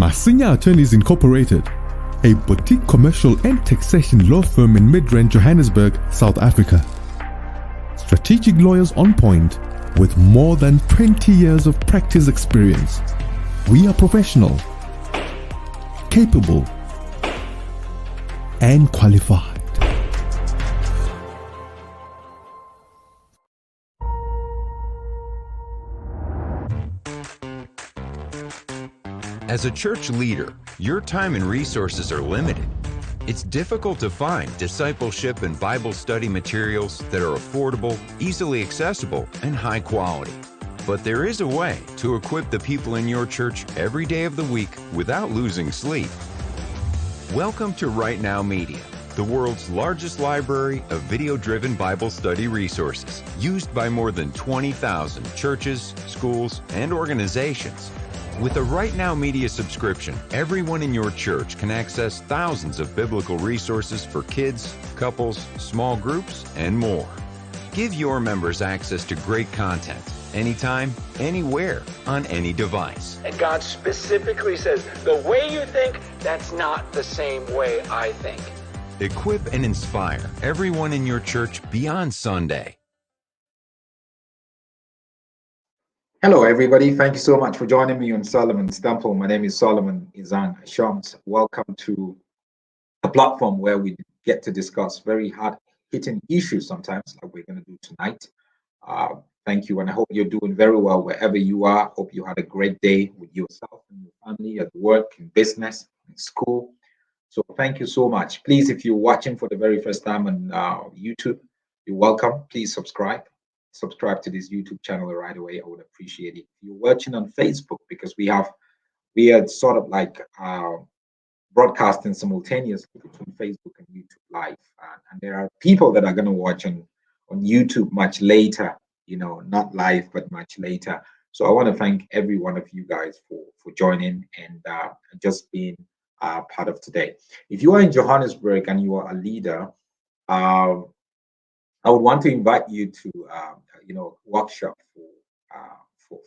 Masinya Attorneys Incorporated, a boutique commercial and taxation law firm in Midrand, Johannesburg, South Africa. Strategic lawyers on point with more than 20 years of practice experience. We are professional, capable, and qualified. As a church leader, your time and resources are limited. It's difficult to find discipleship and Bible study materials that are affordable, easily accessible, and high quality. But there is a way to equip the people in your church every day of the week without losing sleep. Welcome to Right Now Media, the world's largest library of video-driven Bible study resources, used by more than 20,000 churches, schools, and organizations. With a Right Now Media subscription, everyone in your church can access thousands of biblical resources for kids, couples, small groups, and more. Give your members access to great content, anytime, anywhere, on any device. And God specifically says, the way you think, that's not the same way I think. Equip and inspire everyone in your church beyond Sunday. Hello, everybody. Thank you so much for joining me on Solomon's Temple. My name is Solomon Izan Shams. Welcome to a platform where we get to discuss very hard-hitting issues sometimes, like we're going to do tonight. Thank you, and I hope you're doing very well wherever you are. Hope you had a great day with yourself and your family, at work, in business, in school. So thank you so much. Please, if you're watching for the very first time on YouTube, you're welcome. Please subscribe to this YouTube channel right away. I would appreciate it. If you're watching on Facebook, because we are sort of like broadcasting simultaneously between Facebook and YouTube Live, and there are people that are going to watch on YouTube much later, not live but much later. So I want to thank every one of you guys for joining and just being part of today. If you are in Johannesburg and you are a leader, I would want to invite you to, workshop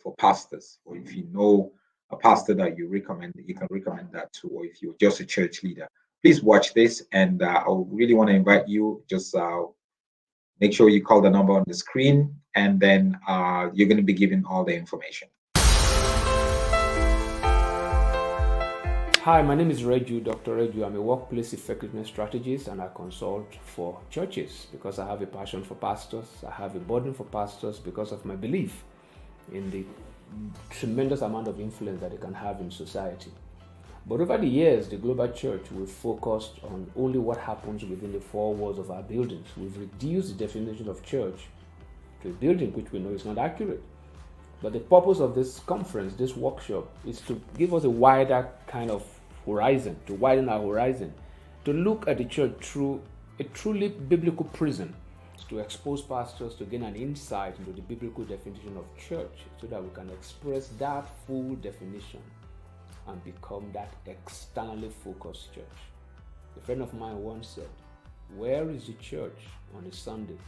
for pastors, or if you know a pastor that you recommend, you can recommend that too. Or if you're just a church leader, please watch this. And I really want to invite you. Just make sure you call the number on the screen, and then you're going to be given all the information. Hi, my name is Reju, Dr. Reju. I'm a workplace effectiveness strategist, and I consult for churches because I have a passion for pastors. I have a burden for pastors because of my belief in the tremendous amount of influence that they can have in society. But over the years, the global church, we've focused on only what happens within the four walls of our buildings. We've reduced the definition of church to a building which we know is not accurate. But the purpose of this conference, this workshop, is to give us a wider kind of horizon, to widen our horizon, to look at the church through a truly biblical prism, to expose pastors to gain an insight into the biblical definition of church so that we can express that full definition and become that externally focused church. A friend of mine once said, "Where is the church on a Sunday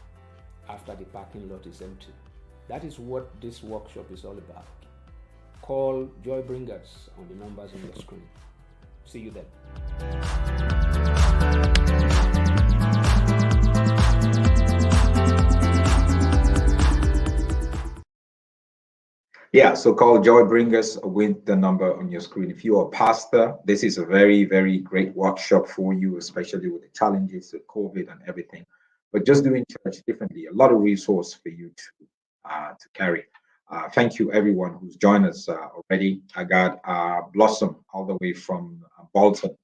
after the parking lot is empty?" That is what this workshop is all about. Call Joy Bringers on the numbers on your screen. See you then. Yeah, so call Joy Bringers with the number on your screen. If you're a pastor, this is a very, very great workshop for you, especially with the challenges of COVID and everything. But just doing church differently, a lot of resource for you to carry. Thank you, everyone who's joined us already. I got Blossom all the way from Bolton,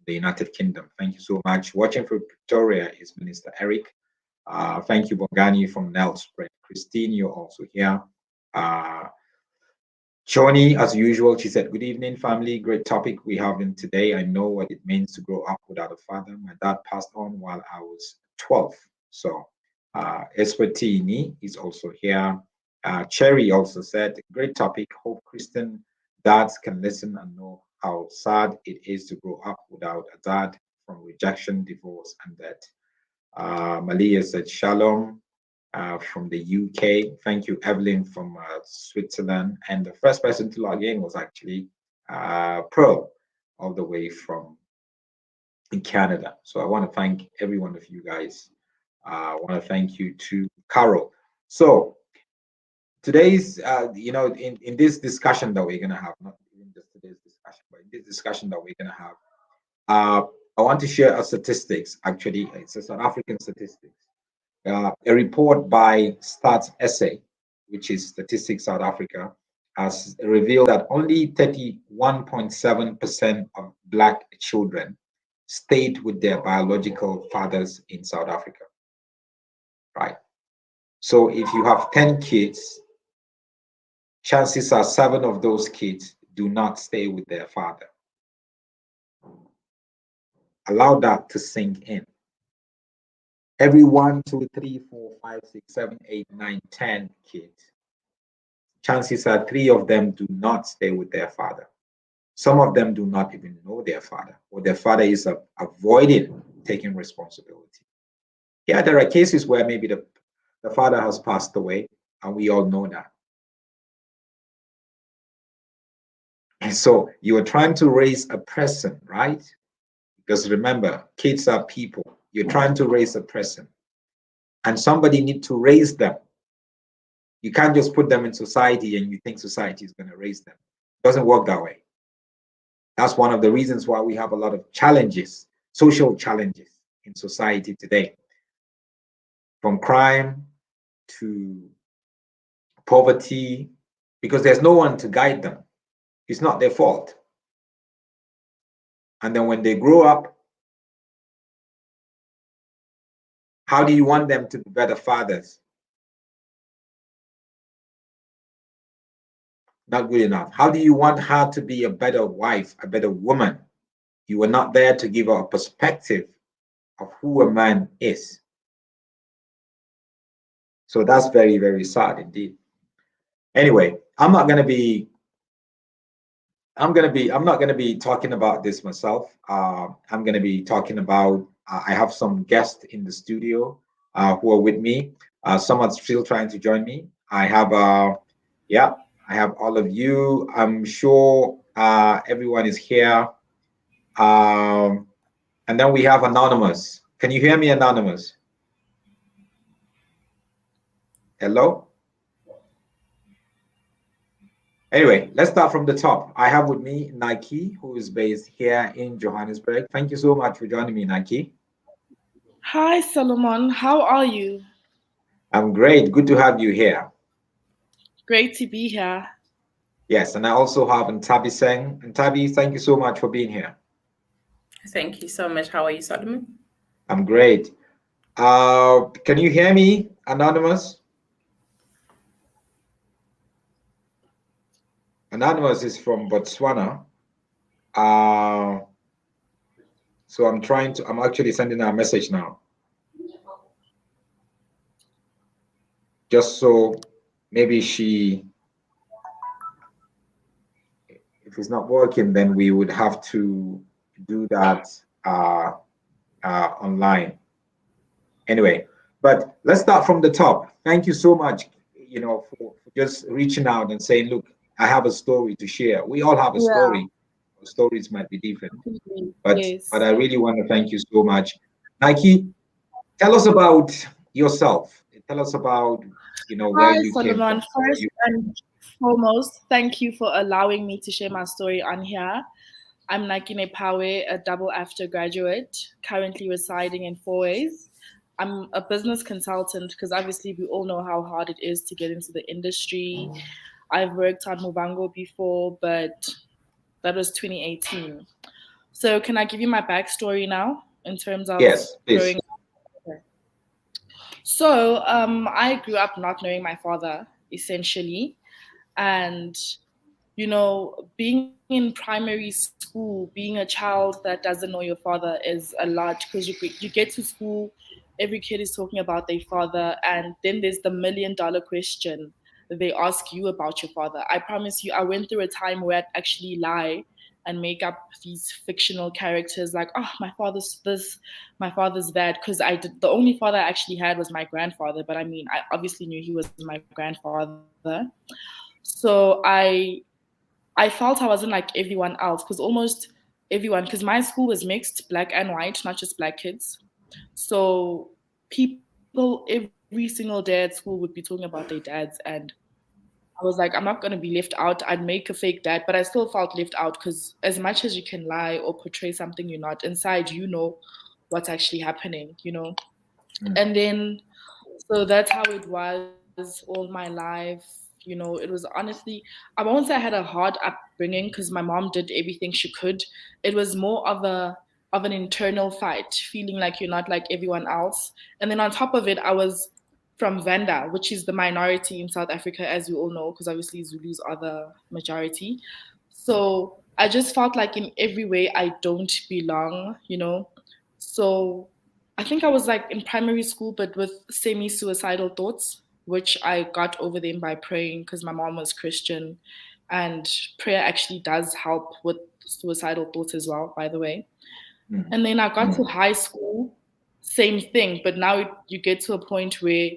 the United Kingdom. Thank you so much. Watching from Victoria is Minister Eric. Thank you, Bongani from Nelspread. Christine, you're also here. Shoni, as usual, she said, "Good evening, family. Great topic we have in today. I know what it means to grow up without a father. My dad passed on while I was 12. So Eswatini is also here. Cherry also said, "Great topic. Hope Christian dads can listen and know how sad it is to grow up without a dad, from rejection, divorce, and death." Malia said, "Shalom." From the UK. Thank you, Evelyn from Switzerland. And the first person to log in was actually Pearl, all the way from in Canada. So I want to thank every one of you guys. I want to thank you to Carol. So today's, in this discussion that we're going to have, not even just today's discussion, but in this discussion that we're going to have, I want to share a statistics. Actually, it's a South African statistics. A report by Stats SA, which is Statistics South Africa, has revealed that only 31.7% of Black children stayed with their biological fathers in South Africa. Right. So if you have 10 kids, chances are 7 of those kids do not stay with their father. Allow that to sink in. Every 1, 2, 3, 4, 5, 6, 7, 8, 9, 10 kids, chances are 3 of them do not stay with their father. Some of them do not even know their father, or their father is avoiding taking responsibility. Yeah, there are cases where maybe the father has passed away, and we all know that. And so you are trying to raise a person, right? Because remember, kids are people. You're trying to raise a person, and somebody needs to raise them. You can't just put them in society and you think society is going to raise them. It doesn't work that way. That's one of the reasons why we have a lot of challenges, social challenges in society today. From crime to poverty, because there's no one to guide them. It's not their fault. And then when they grow up, how do you want them to be better fathers? Not good enough. How do you want her to be a better wife, a better woman? You were not there to give her a perspective of who a man is. So that's very, very sad indeed. Anyway, I'm not going to be talking about this myself. I'm going to be talking about, I have some guests in the studio who are with me. Some are still trying to join me. I have, I have all of you. I'm sure everyone is here. And then we have Anonymous. Can you hear me, Anonymous? Hello? Anyway, let's start from the top. I have with me Nike, who is based here in Johannesburg. Thank you so much for joining me, Nike. Hi, Solomon. How are you? I'm great. Good to have you here. Great to be here. Yes, and I also have Ntabi Seng. Ntabi, thank you so much for being here. Thank you so much. How are you, Solomon? I'm great. Can you hear me, Anonymous? Anonymous is from Botswana. So I'm actually sending her a message now. Just so maybe if it's not working, then we would have to do that online. Anyway, but let's start from the top. Thank you so much, for just reaching out and saying, look, I have a story to share. We all have a story. Our stories might be different, but I really want to thank you so much. Nike, tell us about yourself. Tell us about, where you came from. First and foremost, thank you for allowing me to share my story on here. I'm Nike Pawe, a double after graduate, currently residing in Fourways. I'm a business consultant because obviously we all know how hard it is to get into the industry. I've worked on Mubango before, but that was 2018. So can I give you my backstory now in terms of growing up? Okay. So I grew up not knowing my father, essentially. And, being in primary school, being a child that doesn't know your father is a lot because you get to school, every kid is talking about their father, and then there's the $1 million question that they ask you about your father. I promise you, I went through a time where I'd actually lie and make up these fictional characters like, oh, my father's this, my father's that, because the only father I actually had was my grandfather, but I mean, I obviously knew he was my grandfather. So I I felt I wasn't like everyone else, because almost everyone, because my school was mixed, black and white, not just black kids. So people every single day at school would be talking about their dads, and I was like, I'm not gonna be left out. I'd make a fake dad, but I still felt left out, because as much as you can lie or portray something you're not, inside you know what's actually happening, you know. And then so that's how it was all my life. You know, it was honestly, I won't say I had a hard upbringing, because my mom did everything she could. It was more of an internal fight, feeling like you're not like everyone else. And then on top of it, I was from Venda, which is the minority in South Africa, as you all know, because obviously Zulus are the majority. So I just felt like in every way I don't belong, you know. So I think I was like in primary school, but with semi-suicidal thoughts, which I got over them by praying, because my mom was Christian, and prayer actually does help with suicidal thoughts as well, by the way. And then I got to high school, same thing, but now you get to a point where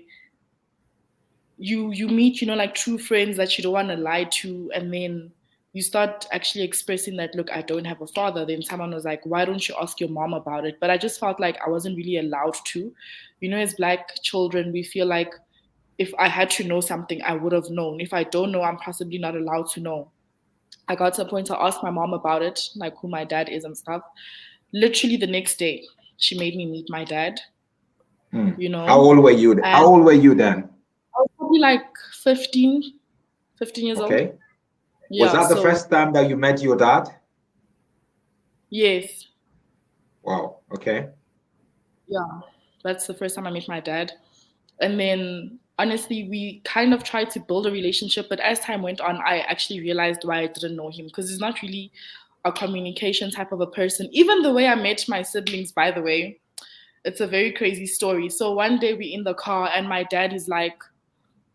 you meet, you know, like true friends that you don't want to lie to, and then you start actually expressing that, look, I don't have a father. Then someone was like, why don't you ask your mom about it? But I just felt like I wasn't really allowed to. You know, as black children, we feel like if I had to know something, I would have known. If I don't know, I'm possibly not allowed to know. I got to a point to ask my mom about it, like who my dad is and stuff. Literally the next day, she made me meet my dad, you How know. old were you? How And old were you then? I was probably like 15, 15 years old. Okay. Was Yeah, that the so first time that you met your dad? yes, Wow. Okay. yeah, that's the first time I met my dad. And then honestly, we kind of tried to build a relationship, but as time went on, I actually realized why I didn't know him, because he's not really a communication type of a person. Even the way I met my siblings, by the way, it's a very crazy story. So one day we're in the car and my dad is like,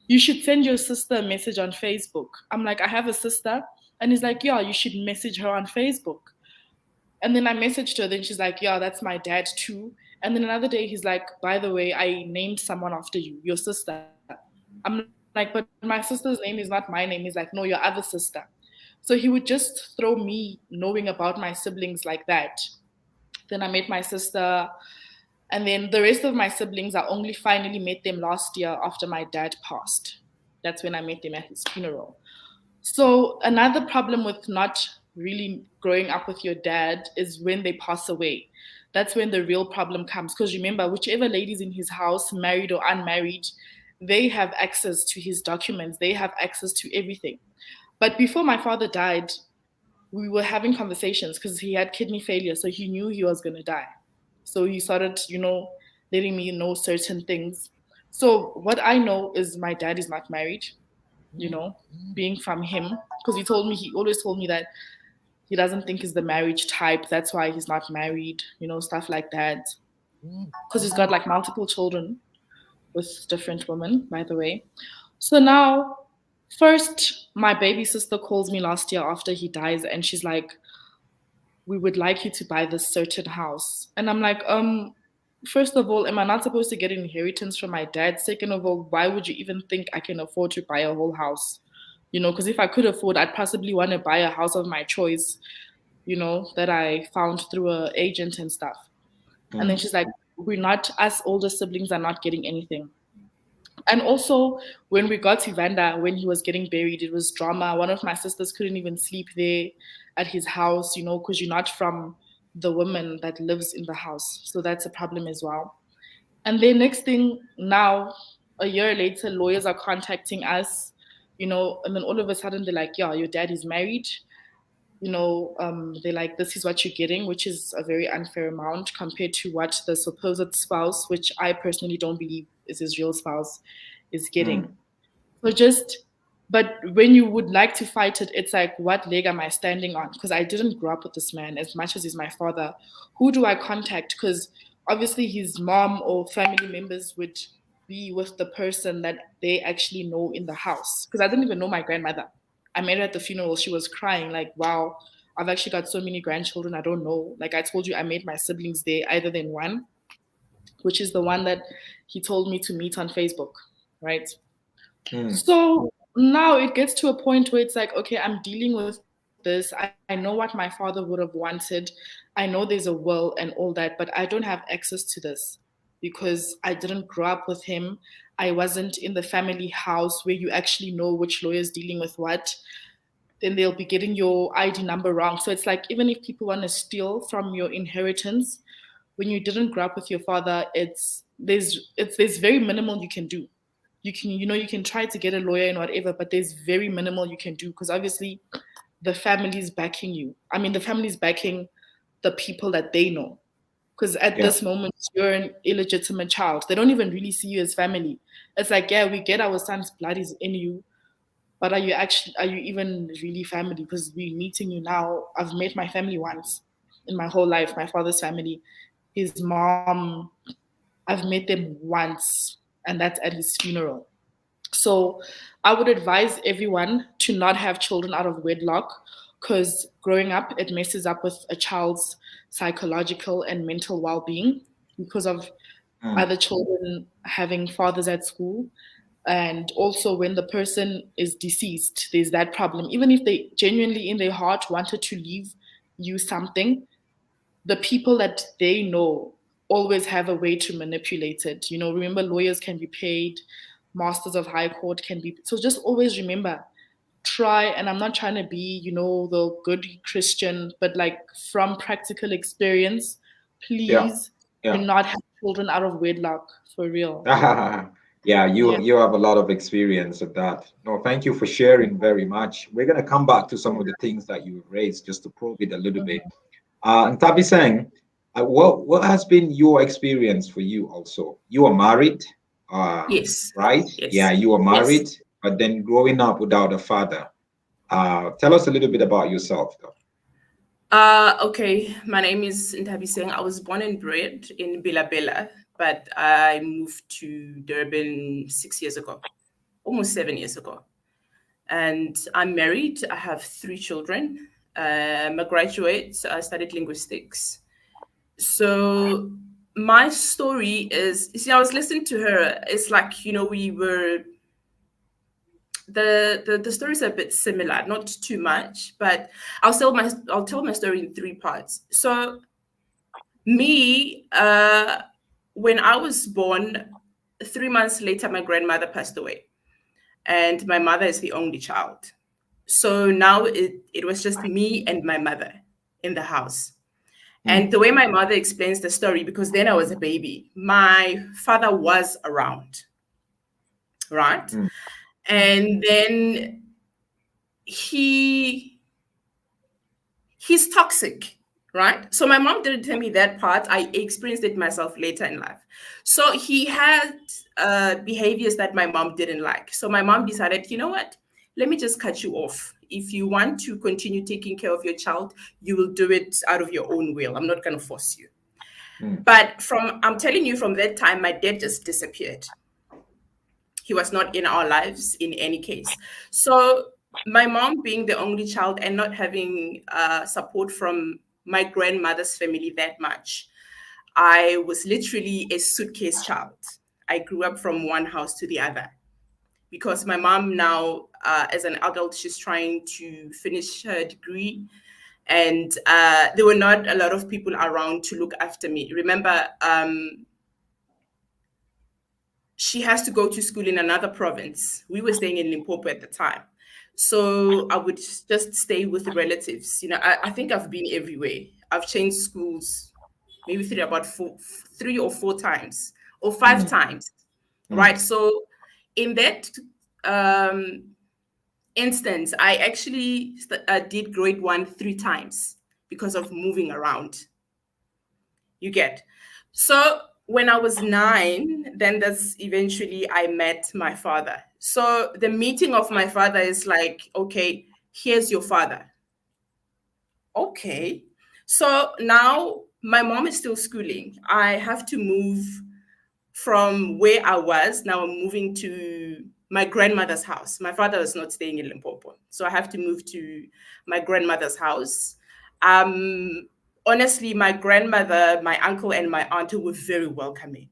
you should send your sister a message on Facebook. I'm like, I have a sister. And he's like, yeah, you should message her on Facebook. And then I messaged her, then she's like, yeah, that's my dad too. And then another day he's like, by the way, I named someone after you, your sister. I'm like, but my sister's name is not my name. He's like, no, your other sister. So he would just throw me knowing about my siblings like that. Then I met my sister. And then the rest of my siblings, I only finally met them last year after my dad passed. That's when I met them at his funeral. So another problem with not really growing up with your dad is when they pass away. That's when the real problem comes. Because remember, whichever lady's in his house, married or unmarried, they have access to his documents. They have access to everything. But before my father died, we were having conversations because he had kidney failure. So he knew he was going to die. So he started, you know, letting me know certain things. So what I know is my dad is not married, you know, being from him, because he always told me that he doesn't think he's the marriage type. That's why he's not married, you know, stuff like that. Because he's got like multiple children with different women, by the way. So now, first, my baby sister calls me last year after he dies, and she's like, we would like you to buy this certain house. And I'm like, first of all, am I not supposed to get inheritance from my dad? Second of all, why would you even think I can afford to buy a whole house? You know, because if I could afford, I'd possibly want to buy a house of my choice, you know, that I found through a agent and stuff. And then she's like, us older siblings are not getting anything. And also, when we got to Vanda, when he was getting buried, it was drama. One of my sisters couldn't even sleep there at his house, you know, because you're not from the woman that lives in the house. So that's a problem as well. And then next thing now, a year later, lawyers are contacting us, you know, and then all of a sudden they're like, yeah, your dad is married. You know, they're like, this is what you're getting, which is a very unfair amount compared to what the supposed spouse, which I personally don't believe is his real spouse, is getting. So but when you would like to fight it, it's like, what leg am I standing on? Because I didn't grow up with this man as much as he's my father. Who do I contact? Because obviously his mom or family members would be with the person that they actually know in the house. Because I didn't even know my grandmother. I met her at the funeral. She was crying, like, wow, I've actually got so many grandchildren. I don't know. Like I told you, I made my siblings there, either than one, which is the one that he told me to meet on Facebook, right? So now it gets to a point where it's like, okay, I'm dealing with this. I know what my father would have wanted. I know there's a will and all that, but I don't have access to this because I didn't grow up with him. I wasn't in the family house where you actually know which lawyer is dealing with what. Then they'll be getting your ID number wrong. So it's like even if people want to steal from your inheritance, when you didn't grow up with your father, there's very minimal you can do. You can, you can try to get a lawyer and whatever, but there's very minimal you can do because obviously the family's backing you. I mean, the family's backing the people that they know. Because at Yeah. this moment, you're an illegitimate child. They don't even really see you as family. It's like, yeah, we get our son's blood is in you, but are you even really family? Because we're meeting you now. I've met my family once in my whole life, my father's family. His mom, I've met them once, and that's at his funeral. So I would advise everyone to not have children out of wedlock because growing up, it messes up with a child's psychological and mental well being because of other children having fathers at school. And also, when the person is deceased, there's that problem. Even if they genuinely in their heart wanted to leave you something, the people that they know always have a way to manipulate it. Remember, lawyers can be paid, masters of high court can be. So just always remember, try, and I'm not trying to be, the good Christian, but like from practical experience, Yeah. please do Yeah. not have children out of wedlock, for real. Yeah, you Yeah. you have a lot of experience at that. No, thank you for sharing very much. We're gonna come back to some of the things that you raised just to probe it a little bit. And Tabi saying, what has been your experience for you also? You are married, Yes. right? Yeah, Yes. you are Yes. married, but then growing up without a father. Tell us a little bit about yourself, though. Okay, my name is Ntabi Singh. I was born and bred in Bela, but I moved to Durban 6 years ago, almost 7 years ago. And I'm married. I have 3 children. I'm a graduate. I studied linguistics. So my story is, you see, I was listening to her. It's like, we were the stories are a bit similar, not too much, but I'll tell my story in 3 parts. So me, when I was born, 3 months later, my grandmother passed away, and my mother is the only child. So now it was just me and my mother in the house. And the way my mother explains the story, because then I was a baby, my father was around, right? And then he's toxic, right? So my mom didn't tell me that part. I experienced it myself later in life. So he had behaviors that my mom didn't like. So my mom decided, you know what? Let me just cut you off. If you want to continue taking care of your child, you will do it out of your own will. I'm not going to force you. But I'm telling you, from that time, my dad just disappeared. He was not in our lives in any case. So my mom being the only child and not having support from my grandmother's family that much, I was literally a suitcase child. I grew up from one house to the other because my mom now, as an adult, she's trying to finish her degree. And there were not a lot of people around to look after me. Remember, she has to go to school in another province. We were staying in Limpopo at the time. So I would just stay with the relatives. I think I've been everywhere. I've changed schools maybe three or four times or 5 times, right? So in that instance, I actually did grade 1 3 times because of moving around. You get. So when I was 9, then that's eventually I met my father. So the meeting of my father is like, okay, here's your father. Okay. So now my mom is still schooling. I have to move from where I was. Now I'm moving to my grandmother's house. My father was not staying in Limpopo. So I have to move to my grandmother's house. Honestly, my grandmother, my uncle, and my aunt were very welcoming.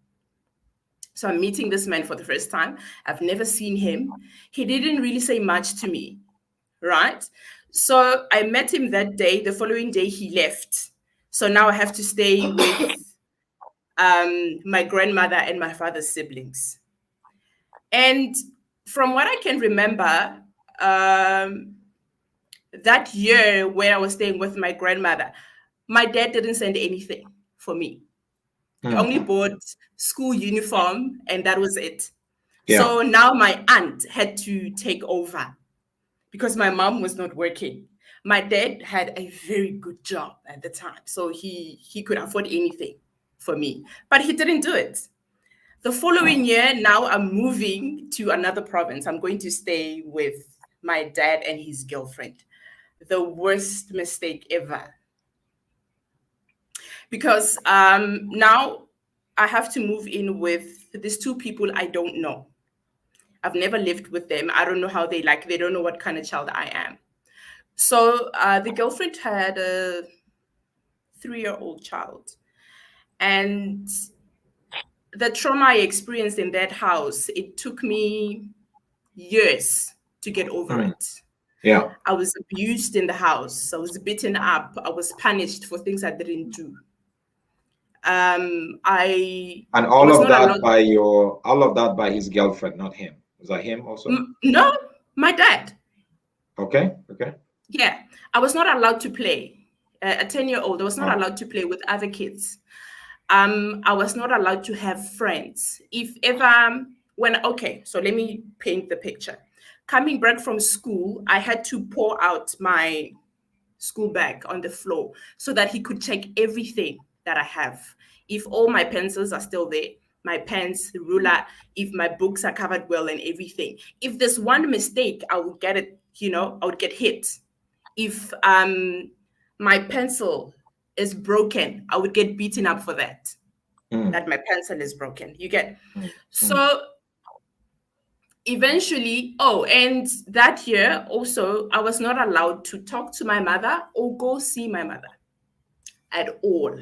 So I'm meeting this man for the first time. I've never seen him. He didn't really say much to me, right? So I met him that day. The following day, he left. So now I have to stay with my grandmother and my father's siblings. And from what I can remember, that year where I was staying with my grandmother, my dad didn't send anything for me. He only bought school uniform, and that was it. Yeah. So now my aunt had to take over because my mom was not working. My dad had a very good job at the time, so he could afford anything for me, but he didn't do it. The following year, now I'm moving to another province. I'm going to stay with my dad and his girlfriend. The worst mistake ever. Because now I have to move in with these two people I don't know. I've never lived with them. I don't know how they like. They don't know what kind of child I am. So the girlfriend had a 3-year-old child. And the trauma I experienced in that house, it took me years to get over it. Yeah. I was abused in the house. I was beaten up. I was punished for things I didn't do. I And all was of not that allowed. all of that by his girlfriend, not him. Was that him also? No, my dad. Okay. Okay. Yeah, I was not allowed to play. A 10-year-old, I was not allowed to play with other kids. I was not allowed to have friends. If ever, okay, so let me paint the picture. Coming back from school, I had to pour out my school bag on the floor so that he could check everything that I have. If all my pencils are still there, my pens, the ruler, if my books are covered well and everything. If there's one mistake, I would get it, I would get hit. If my pencil is broken, I would get beaten up for that. That my pencil is broken. You get. So eventually, and that year also, I was not allowed to talk to my mother or go see my mother at all.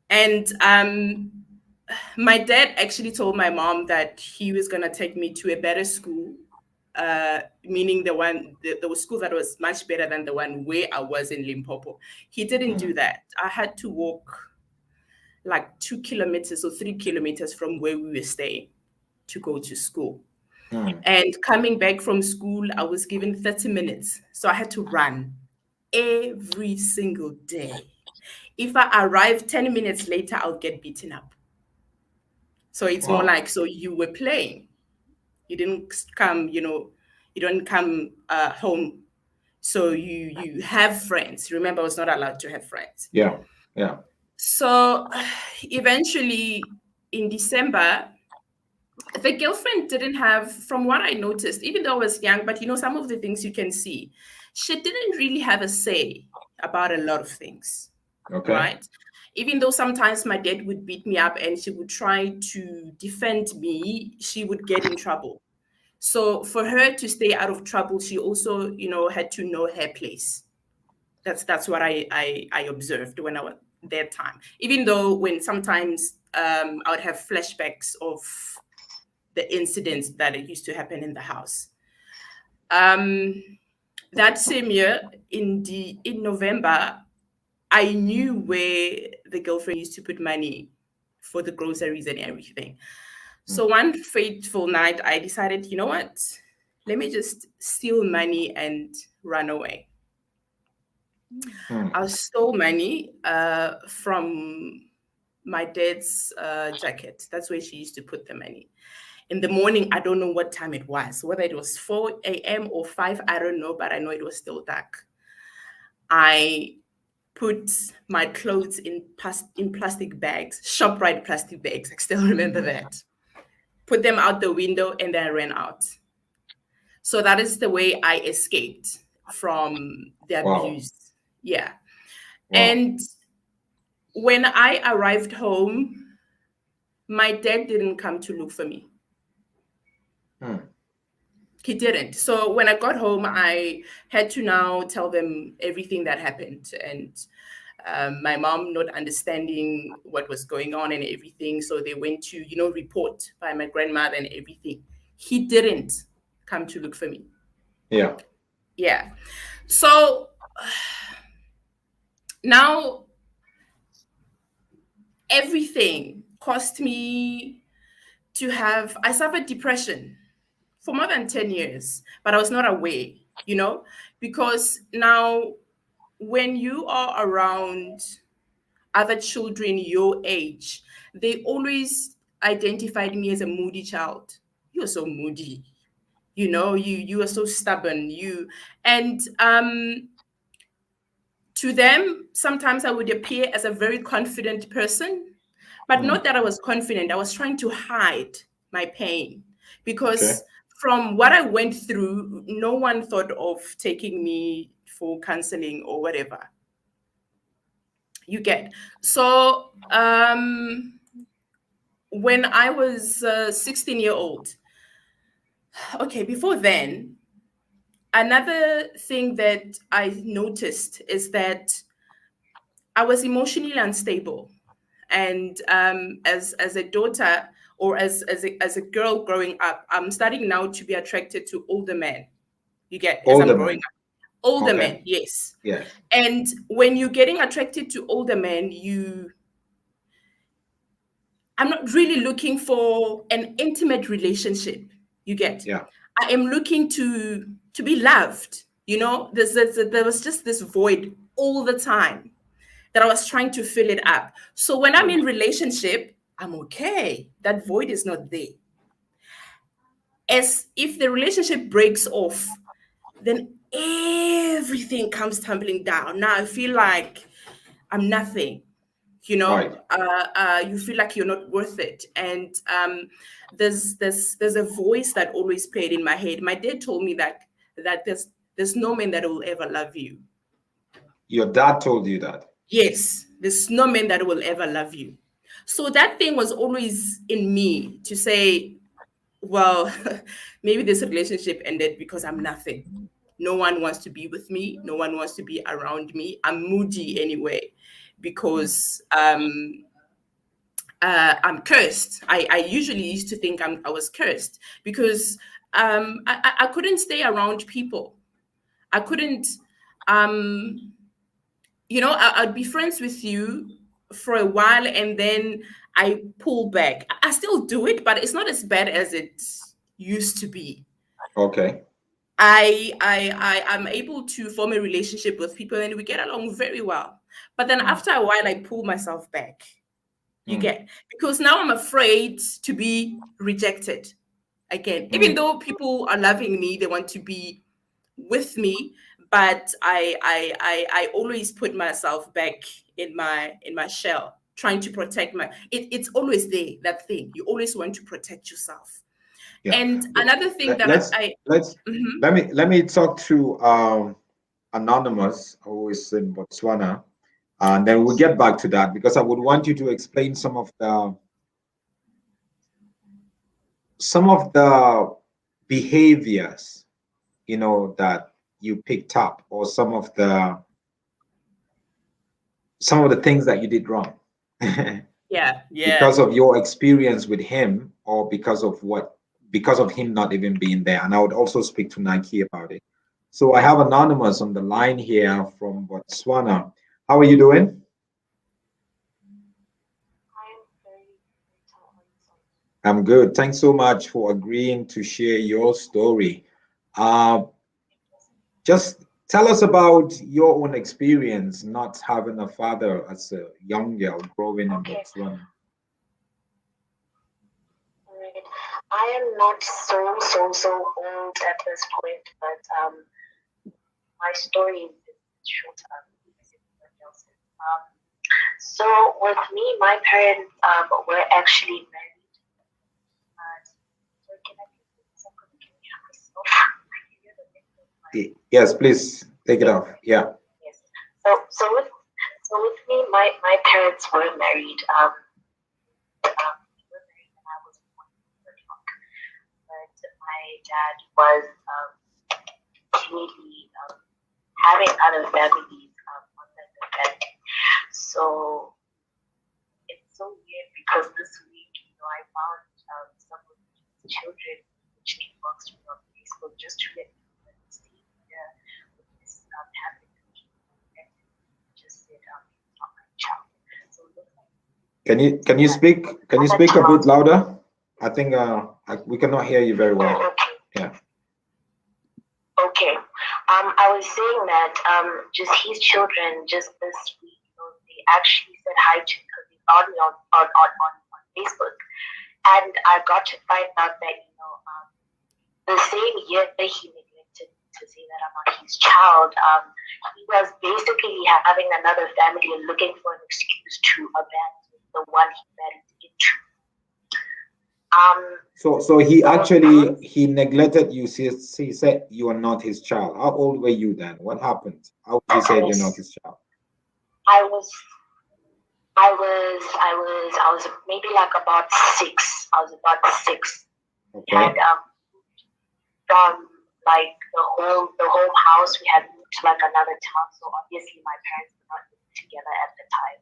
And my dad actually told my mom that he was going to take me to a better school, meaning the school that was much better than the one where I was in Limpopo. He didn't do that. I had to walk like 2 kilometers or 3 kilometers from where we were staying to go to school. And coming back from school, I was given 30 minutes. So I had to run every single day. If I arrive 10 minutes later, I'll get beaten up. So it's more like, so you were playing. You didn't come, you don't come home. So you have friends. Remember, I was not allowed to have friends. Yeah. Yeah. So eventually in December, the girlfriend didn't have, from what I noticed, even though I was young, but some of the things you can see, she didn't really have a say about a lot of things. Okay. Right? Even though sometimes my dad would beat me up and she would try to defend me, she would get in trouble. So for her to stay out of trouble, she also, had to know her place. That's what I observed when I was that time. Even though when sometimes I would have flashbacks of the incidents that it used to happen in the house. That same year, in November, I knew where the girlfriend used to put money for the groceries and everything. So one fateful night, I decided, you know what? Let me just steal money and run away. I stole money from my dad's jacket. That's where she used to put the money. In the morning, I don't know what time it was, whether it was 4 a.m. or 5, I don't know, but I know it was still dark. I put my clothes in plastic bags, ShopRite plastic bags. I still remember that. Put them out the window and then I ran out. So that is the way I escaped from the abuse. Yeah. And when I arrived home, my dad didn't come to look for me. He didn't. So when I got home, I had to now tell them everything that happened. And my mom not understanding what was going on and everything. So they went to, report by my grandmother and everything. He didn't come to look for me. Yeah. Yeah. So now everything cost me to have, I suffered depression for more than 10 years, but I was not aware, you know, because now when you are around other children your age, they always identified me as a moody child. You're so moody, you know, you are so stubborn, you, and to them sometimes I would appear as a very confident person, but Mm. not that I was confident. I was trying to hide my pain Okay. because from what I went through, no one thought of taking me for counseling or whatever. You get. So when I was 16-year-old, okay, before then, another thing that I noticed is that I was emotionally unstable. And as a daughter, or as a girl growing up, I'm starting now to be attracted to older men. You get, as I'm Older growing man. up, older Okay. men, yes. Yes. And when you're getting attracted to older men, I'm not really looking for an intimate relationship. You get, Yeah. I am looking to be loved. You know, there was just this void all the time that I was trying to fill it up. So when I'm Mm. in relationship, I'm okay. That void is not there. As if the relationship breaks off, then everything comes tumbling down. Now I feel like I'm nothing. You Right. know, you feel like you're not worth it, and there's a voice that always played in my head. My dad told me that there's no man that will ever love you. Your dad told you that. Yes, there's no man that will ever love you. So that thing was always in me to say, well, maybe this relationship ended because I'm nothing. No one wants to be with me. No one wants to be around me. I'm moody anyway Mm. because I'm cursed. I usually used to think I was cursed because I couldn't stay around people. I couldn't. Um, I'd be friends with you for a while and then I pull back. I still do it, but it's not as bad as it used to be. Okay. I'm able to form a relationship with people and we get along very well. But then Mm. after a while, I pull myself back. You Mm. get, because now I'm afraid to be rejected again. Even Mm. though people are loving me, they want to be with me, but I always put myself back in my shell, trying to protect it's always there, that thing. You always want to protect yourself. Yeah. And another thing Let- that Let's I let's Mhm. let me talk to Anonymous, who is in Botswana, and then we'll get back to that because I would want you to explain some of the behaviors, that you picked up, or some of the things that you did wrong. Yeah, yeah. Because of your experience with him, or because of him not even being there. And I would also speak to Nike about it. So I have Anonymous on the line here from Botswana. How are you doing? I'm good. Thanks so much for agreeing to share your story. uh, just tell us about your own experience not having a father as a young girl growing in Botswana. Right. I am not so old at this point, but my story is short. Like everybody else's. So with me, my parents were actually married. So can I please some can you hear myself? I can hear the next of my Yes, please take it yes, off. Yeah. yes. So with me, my parents were married. They were married when I was born, but my dad was clearly having other families outside the family. So it's so weird because this week, I found some of these children which inboxed me on Facebook just to let me know that they stayed here. Can you speak a bit louder? I think we cannot hear you very well. Oh, okay. Yeah. Okay. I was saying that just his children just this week, they actually said hi to me because they found me on Facebook, and I got to find out that the same year that he neglected to say that I'm not his child, he was basically having another family and looking for an excuse to abandon the one he married into. So he actually he neglected you. He said you are not his child. How old were you then? What happened? How would you say you're not his child? I was maybe like about 6. I was about 6. Okay. And from like the home house, we had moved to like another town. So obviously my parents were not living together at the time.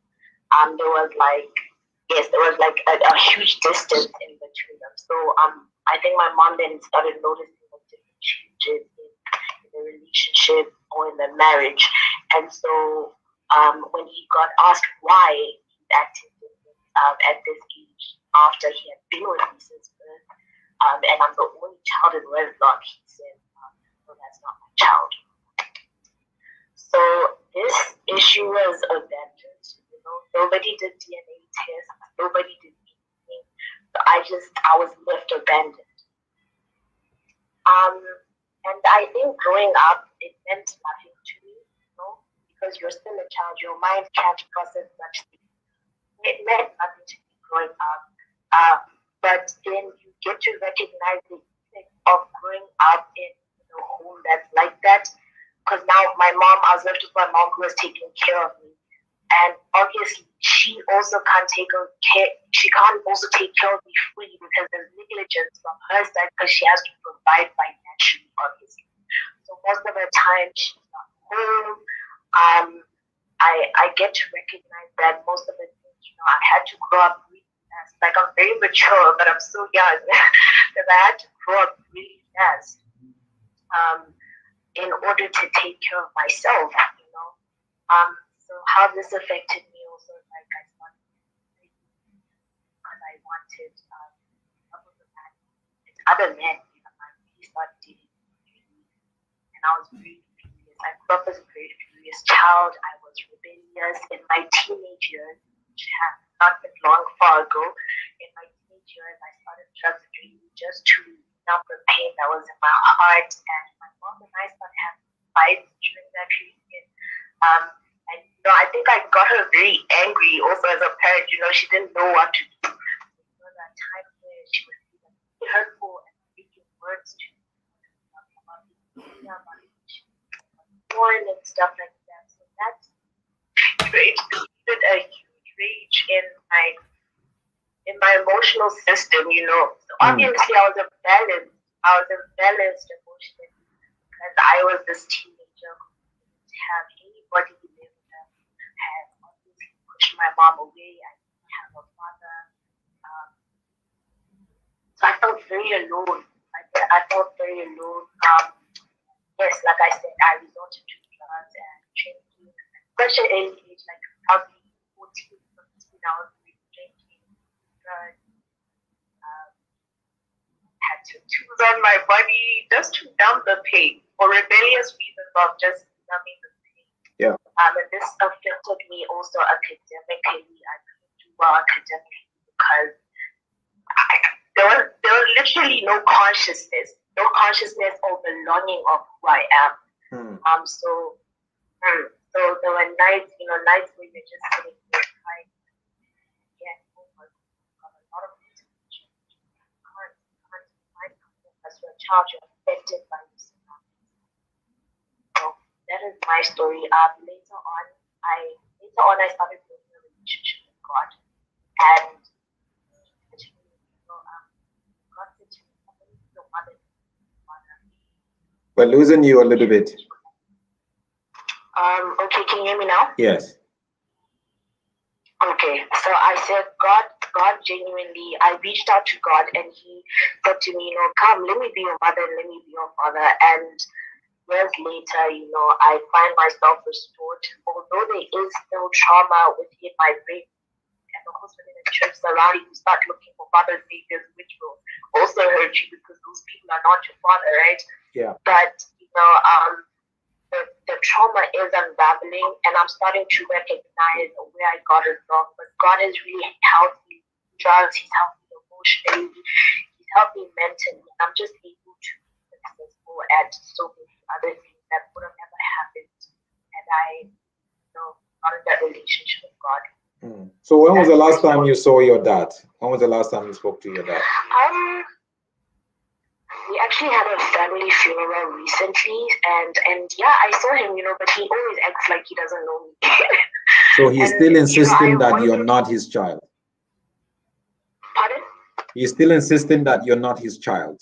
There was like a huge distance in between them. So I think my mom then started noticing the different changes in the relationship or in the marriage. And so when he got asked why he acted different at this age after he had been with me since birth, and I'm the only child in wedlock, he said, no, that's not my child. So this issue was abandoned. Nobody did DNA tests. Nobody did anything. So I was left abandoned. And I think growing up, it meant nothing to me, because you're still a child. Your mind can't process such things. It meant nothing to me growing up. But then you get to recognize the effect of growing up in a home that's like that. Because now I was left with my mom who was taking care of me. And obviously, she also can't she can't also take care of me fully because there's negligence from her side because she has to provide financially, obviously. So most of the time, she's not home. I get to recognize that most of the things, I had to grow up really fast. Like, I'm very mature, but I'm so young because I had to grow up really fast in order to take care of myself, So how this affected me also, like I started because I wanted other men, I really started dating, and I was very furious. I grew up as a very furious child. I was rebellious in my teenage years, which have not been long far ago. In my teenage years, I started drugs and drinking just to numb the pain that was in my heart. And my mom and I started having fights during that period. And I think I got her very angry also as a parent. She didn't know what to do. There was a time where she was really hurtful and speaking words to me about porn and stuff like that. So that created a huge rage in my emotional system. So obviously I was imbalanced emotionally because I was this teenager who didn't have anybody to live with. Had obviously pushed my mom away. I didn't have a father. So I felt very alone. I felt very alone. Yes, like I said, I resorted to drugs and drinking. Such an early age, like probably 14, 15, I was drinking drugs. Had tattoos on my body just to numb the pain for rebellious reasons of just numbing the pain. Yeah. And this affected me also academically. I couldn't do well academically because there was literally no consciousness or belonging of who I am. So there were nights where you're just sitting there crying. Oh my God, a lot of things can't find as you're a child, you're affected by your surroundings. So that is my story. Later on I started building a relationship with God, and God said to me, I'm going to be your mother. We're losing you a little bit. Okay, can you hear me now? Yes. Okay, so I said, God genuinely, I reached out to God and He said to me, come, let me be your mother and let me be your father. And years later, I find myself restored. Although there is still trauma within my brain and and of course within the churches around you start looking for father figures, which will also hurt you because those people are not your father, right? Yeah. But the trauma is unraveling, and I'm starting to recognize where I got it wrong. But God has really helped me with drugs. He's helped me emotionally. He's helped me mentally. And I'm just able to be successful at so many other things that would have never happened had I, not in that relationship with God. So when was the last time you saw your dad? When was the last time you spoke to your dad? We actually had a family funeral recently, and yeah, I saw him, but he always acts like he doesn't know me. So he's still insisting that you're not his child. Pardon? He's still insisting that you're not his child.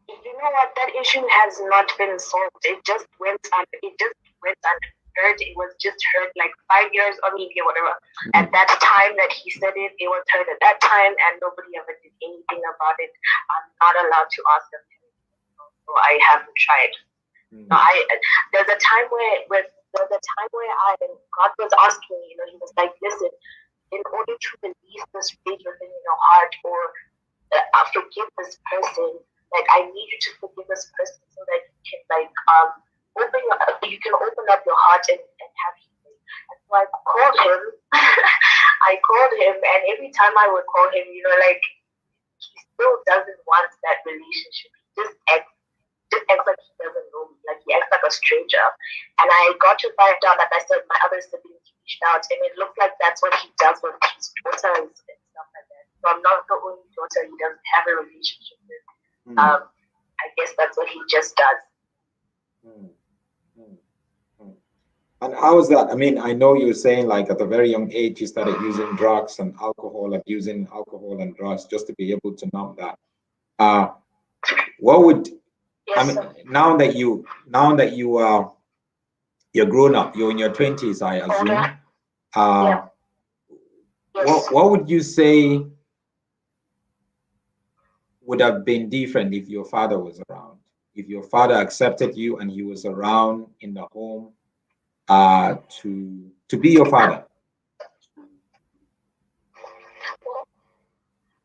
You know what? That issue has not been solved. It just went unheard. It was just heard like 5 years or maybe whatever. At that time that he said it, it was heard at that time, and nobody ever did anything about it. I'm not allowed to ask them, so I haven't tried. No, there's a time where God was asking me, he was like, listen, in order to release this rage within your heart or forgive this person, like I need you to forgive this person so that you can you can open up your heart and have healing. And so I called him. And every time I would call him, he still doesn't want that relationship. He just acts like he doesn't know me, like he acts like a stranger. And I got to find out that I said my other siblings reached out, and it looked like that's what he does with his daughters and stuff like that. So I'm not the only daughter he doesn't have a relationship with. I guess that's what he just does. And how is that? I mean, I know you're saying like at a very young age you started using drugs and alcohol, abusing alcohol and drugs just to be able to numb that. What would now that you are you're grown up, you're in your 20s, I assume. What would you say would have been different if your father was around? If your father accepted you and he was around in the home to be your father?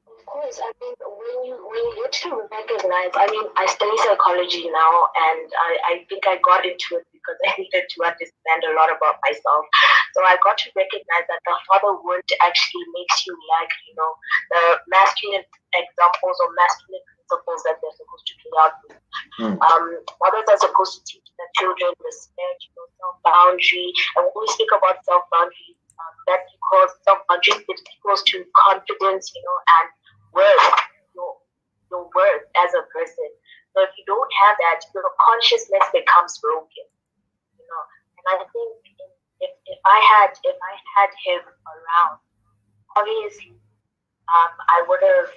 Of course, I mean, when you get to recognize, I study psychology now, and I think I got into it because I needed to understand a lot about myself. So I got to recognize that the father word actually makes you like, the masculine examples or masculine principles that they're supposed to play out with. Mothers are supposed to teach their children respect, self-boundary, and when we speak about self-boundary, that equals self-boundary, it equals to confidence, and worth, your worth as a person. So if you don't have that, your consciousness becomes broken. And I think if I had him around, obviously, I would have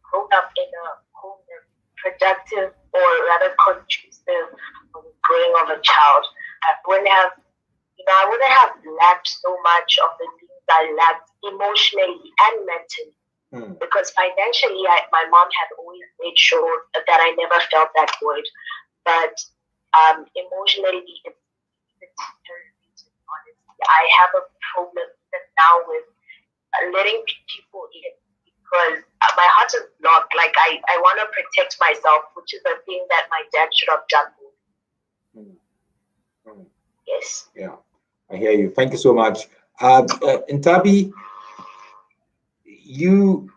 grown up in a home that's productive or rather conducive for the growing of a child. I wouldn't have lacked so much of the things I lacked emotionally and mentally. Because financially, my mom had always made sure that I never felt that void. But emotionally, honestly, I have a problem now with letting people in because my heart is blocked. Like I want to protect myself, which is a thing that my dad should have done. Yes. Yeah, I hear you. Thank you so much. Ntabi, you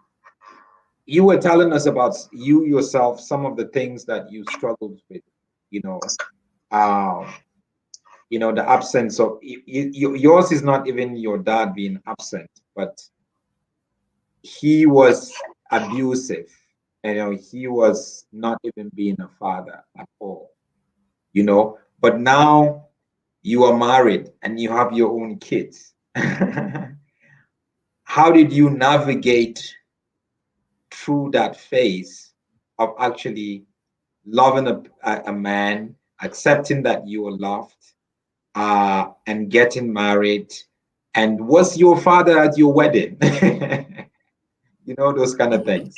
were telling us about you yourself, some of the things that you struggled with, the absence of yours is not even your dad being absent, but he was abusive. He was not even being a father at all, but now you are married and you have your own kids. How did you navigate through that phase of actually loving a man, accepting that you were loved, and getting married? And was your father at your wedding? Those kind of things.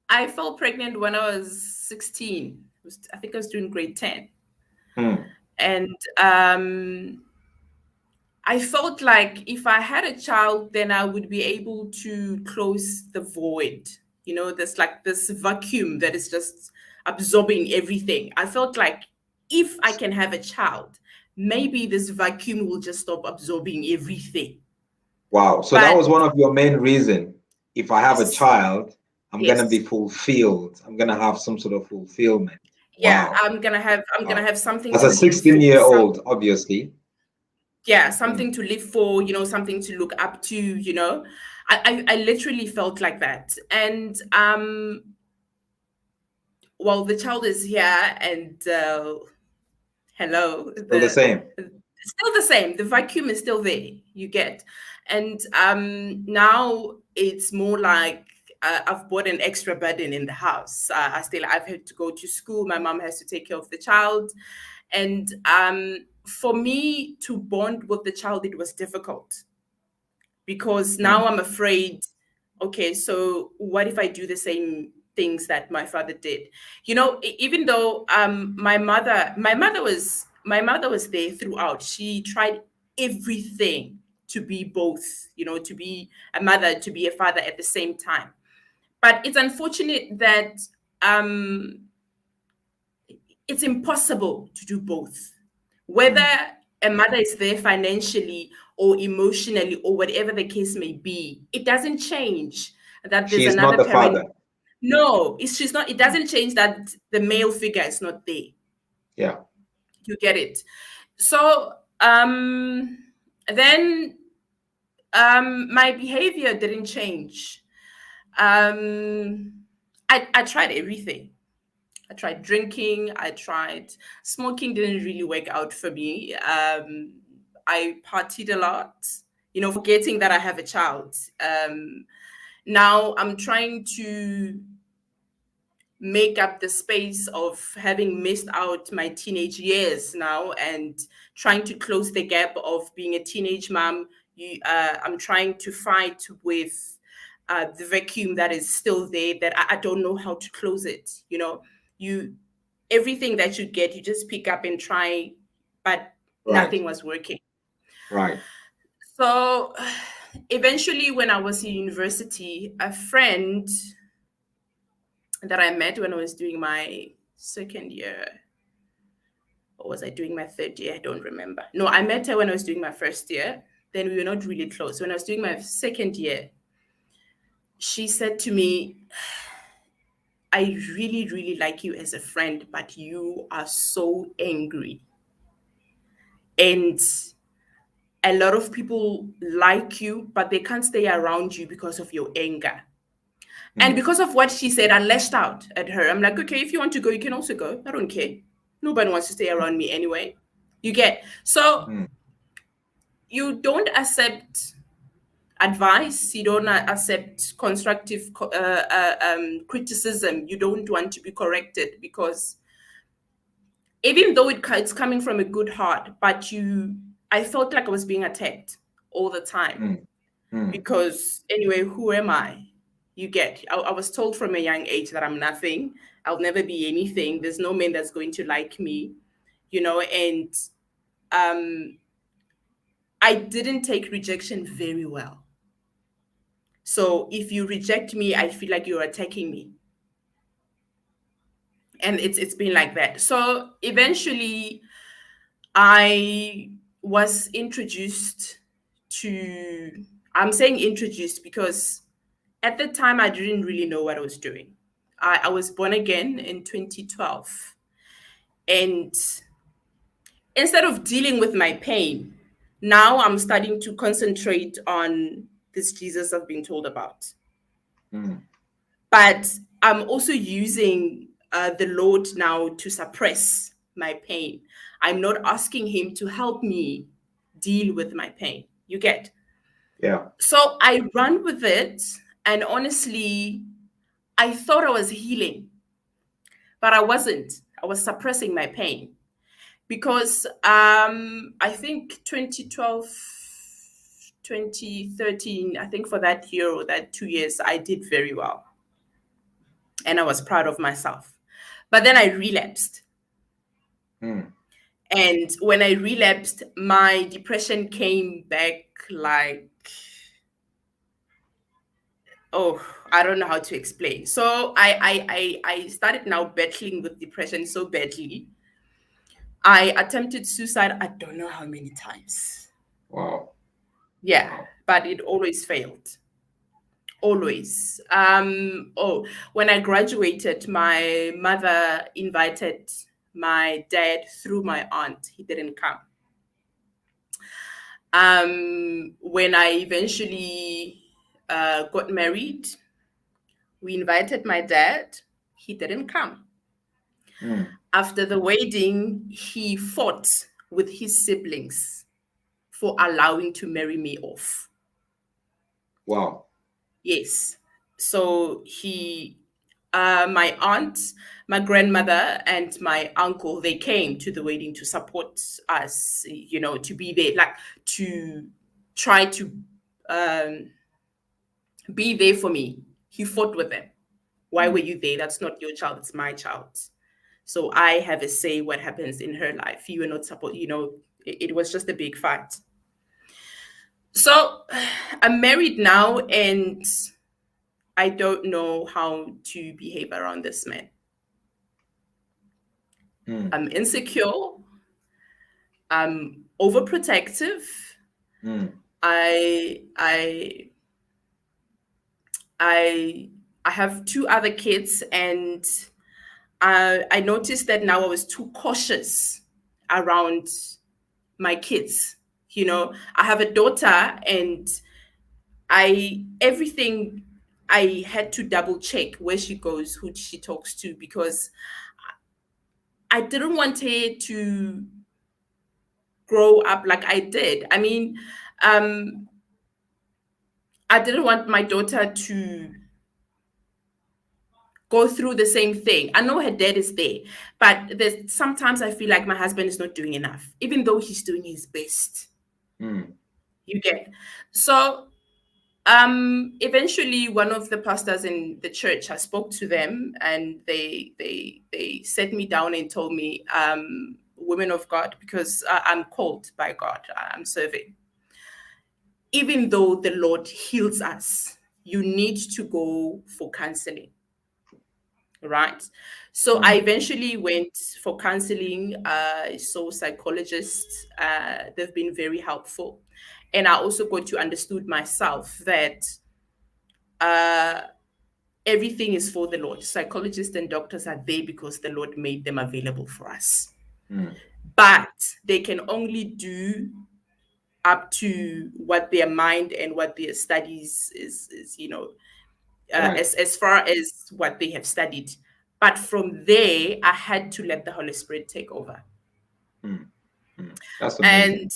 I fell pregnant when I was 16. I think I was doing grade 10. And I felt like if I had a child, then I would be able to close the void. There's like this vacuum that is just absorbing everything. I felt like if I can have a child, maybe this vacuum will just stop absorbing everything. Wow. So that was one of your main reason. If I have a child, I'm gonna be fulfilled. I'm gonna have some sort of fulfillment. Yeah, Wow. I'm gonna have something As to a live for. 16-year-old, obviously. Yeah, something to live for, something to look up to. I literally felt like that. And well, the child is here, and hello, Still the same. still the same. The vacuum is still there, you get. And now it's more like I've bought an extra burden in the house. I've had to go to school. My mom has to take care of the child. And for me to bond with the child, it was difficult because now I'm afraid, okay, so what if I do the same things that my father did? Even though my mother was there throughout. She tried everything to be both, to be a mother, to be a father at the same time. But it's unfortunate that it's impossible to do both. Whether a mother is there financially or emotionally or whatever the case may be, it doesn't change that She there's is not another the parent. father. No, she's not. It doesn't change that the male figure is not there. Yeah. You get it. So then my behavior didn't change. I tried everything. I tried drinking. I tried smoking. Didn't really work out for me. I partied a lot, forgetting that I have a child. Now I'm trying to make up the space of having missed out my teenage years now and trying to close the gap of being a teenage mom. I'm trying to fight with the vacuum that is still there that I don't know how to close it. Everything that you get, you just pick up and try, but nothing was working. Right. So eventually, when I was in university, a friend that I met when I was doing my second year, or was I doing my third year? I don't remember. No, I met her when I was doing my first year. Then we were not really close. When I was doing my second year, she said to me, I really, really like you as a friend, but you are so angry. And a lot of people like you, but they can't stay around you because of your anger. And because of what she said, I lashed out at her. I'm like, okay, if you want to go, you can also go. I don't care. Nobody wants to stay around me anyway. You get. So you don't accept advice. You don't accept constructive criticism. You don't want to be corrected because even though it's coming from a good heart, but I felt like I was being attacked all the time. Because anyway, who am I? You get. I was told from a young age that I'm nothing. I'll never be anything. There's no man that's going to like me, and I didn't take rejection very well. So if you reject me, I feel like you're attacking me. And it's been like that. So eventually I was introduced to, I'm saying introduced because at the time I didn't really know what I was doing. I was born again in 2012. And instead of dealing with my pain, now I'm starting to concentrate on this Jesus I've been told about. But I'm also using the Lord now to suppress my pain. I'm not asking him to help me deal with my pain. You get? Yeah. So I run with it. And honestly, I thought I was healing, but I wasn't. I was suppressing my pain because I think 2012, 2013, I think for that year or that 2 years, I did very well. And I was proud of myself. But then I relapsed. And when I relapsed, my depression came back like, oh, I don't know how to explain. So I started now battling with depression so badly. I attempted suicide, I don't know how many times. Wow. Yeah, Wow. but it always failed. Always. When I graduated, my mother invited my dad through my aunt. He didn't come. When I eventually got married, we invited my dad. He didn't come. After the wedding, he fought with his siblings for allowing to marry me off. Wow. Yes. So my aunt, my grandmother, and my uncle, they came to the wedding to support us, to be there, like to try to um, be there for me. He fought with them. Why were you there? That's not your child, it's my child. So I have a say what happens in her life. You were not support, it was just a big fight. So I'm married now and I don't know how to behave around this man. I'm insecure. I'm overprotective. I I I I have two other kids, and I noticed that now I was too cautious around my kids. I have a daughter, and everything I had to double check where she goes, who she talks to, because I didn't want her to grow up like I did. I mean, I didn't want my daughter to go through the same thing. I know her dad is there, but there's sometimes I feel like my husband is not doing enough, even though he's doing his best. You get. So eventually one of the pastors in the church, I spoke to them, and they set me down and told me, women of God, because I'm called by God, I'm serving. Even though the Lord heals us, you need to go for counseling. Right. So I eventually went for counseling. I saw psychologists. They've been very helpful. And I also got to understood myself that everything is for the Lord. Psychologists and doctors are there because the Lord made them available for us. But they can only do up to what their mind and what their studies is Right. as far as what they have studied. But from there, I had to let the Holy Spirit take over. That's amazing. And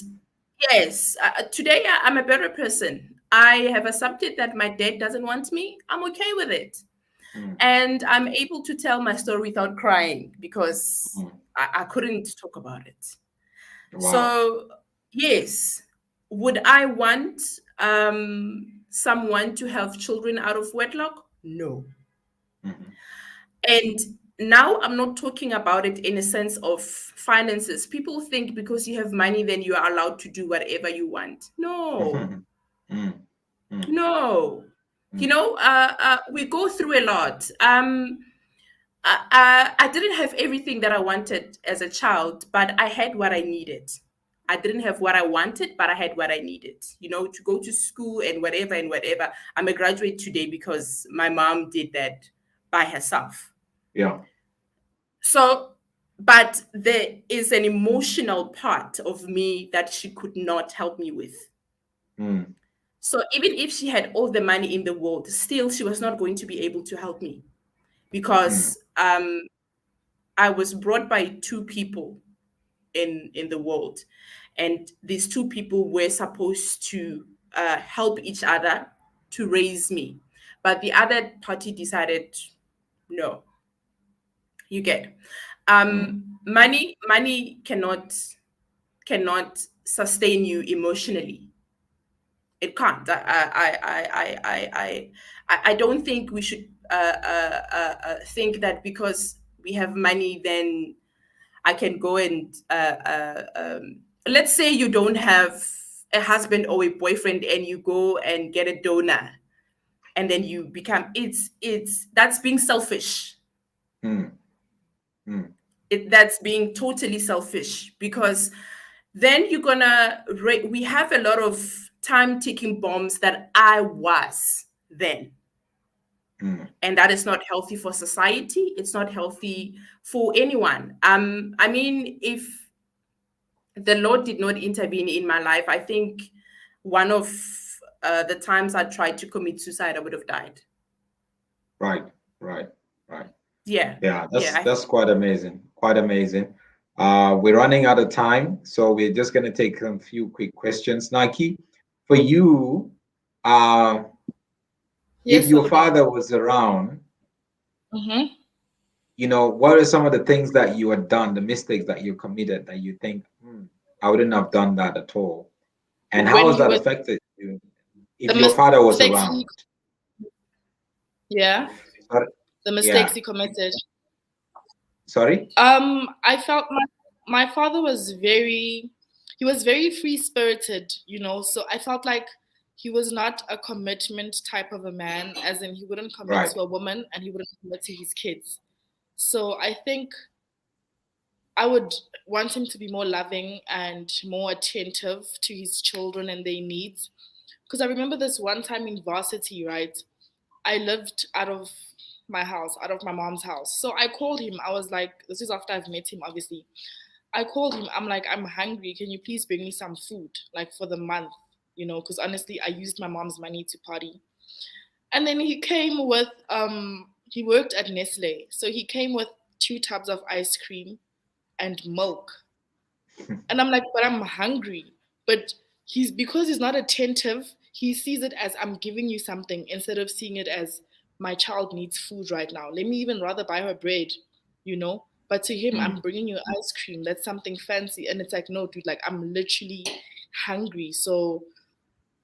yes, today I'm a better person. I have accepted that my dad doesn't want me. I'm okay with it. And I'm able to tell my story without crying because I couldn't talk about it. Wow. So, yes, would I want someone to have children out of wedlock? No. And now I'm not talking about it in a sense of finances. People think because you have money, then you are allowed to do whatever you want. No, no. We go through a lot. I didn't have everything that I wanted as a child, but I had what I needed. I didn't have what I wanted, but I had what I needed, to go to school and whatever and whatever. I'm a graduate today because my mom did that by herself. Yeah. So, but there is an emotional part of me that she could not help me with. So even if she had all the money in the world, still she was not going to be able to help me because I was brought by two people in the world, and these two people were supposed to help each other to raise me, but the other party decided no. You get. Money cannot sustain you emotionally. It can't. I don't think we should think that because we have money, then I can go and let's say you don't have a husband or a boyfriend, and you go and get a donor, and then you become it's that's being selfish. Mm. Mm. That's being totally selfish, because then you're gonna we have a lot of time ticking bombs that I was then. Mm. And that is not healthy for society. It's not healthy for anyone. I mean, if the Lord did not intervene in my life, I think one of the times I tried to commit suicide, I would have died. Right, right, right. Yeah, Yeah, yeah. that's quite amazing. Quite amazing. We're running out of time, so we're just gonna take a few quick questions. Nike, for you, if Yes, your Solomon. father was around, Mm-hmm. what are some of the things that you had done, the mistakes that you committed that you think, I wouldn't have done that at all? And how When has he that was affected you if the your father was mistakes around? he, yeah, Sorry? the mistakes Yeah. he committed. Sorry? I felt my father was very free spirited, so I felt like he was not a commitment type of a man, as in he wouldn't commit Right. to a woman and he wouldn't commit to his kids. So I think I would want him to be more loving and more attentive to his children and their needs. Because I remember this one time in varsity, right? I lived out of my house, out of my mom's house. So I called him. I was like, this is after I've met him, obviously. I called him. I'm like, I'm hungry. Can you please bring me some food, like for the month? Because honestly, I used my mom's money to party. And then he came with, he worked at Nestle. So he came with 2 tubs of ice cream and milk. And I'm like, but I'm hungry. But because he's not attentive, he sees it as I'm giving you something instead of seeing it as my child needs food right now. Let me even rather buy her bread. But to him, I'm Mm. bringing you ice cream. That's something fancy. And it's like, no, dude, like I'm literally hungry. So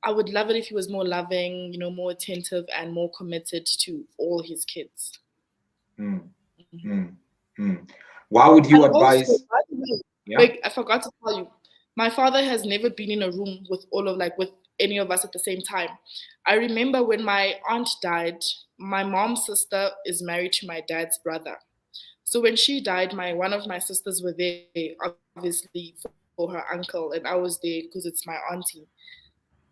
I would love it if he was more loving, more attentive and more committed to all his kids. Mm. Mhm. Mm. Mm. Why would And you also, advise? by the way, Yeah. wait, I forgot to tell you, my father has never been in a room with with any of us at the same time. I remember when my aunt died, my mom's sister is married to my dad's brother. So when she died, my one of my sisters were there, obviously, for her uncle, and I was there because it's my auntie.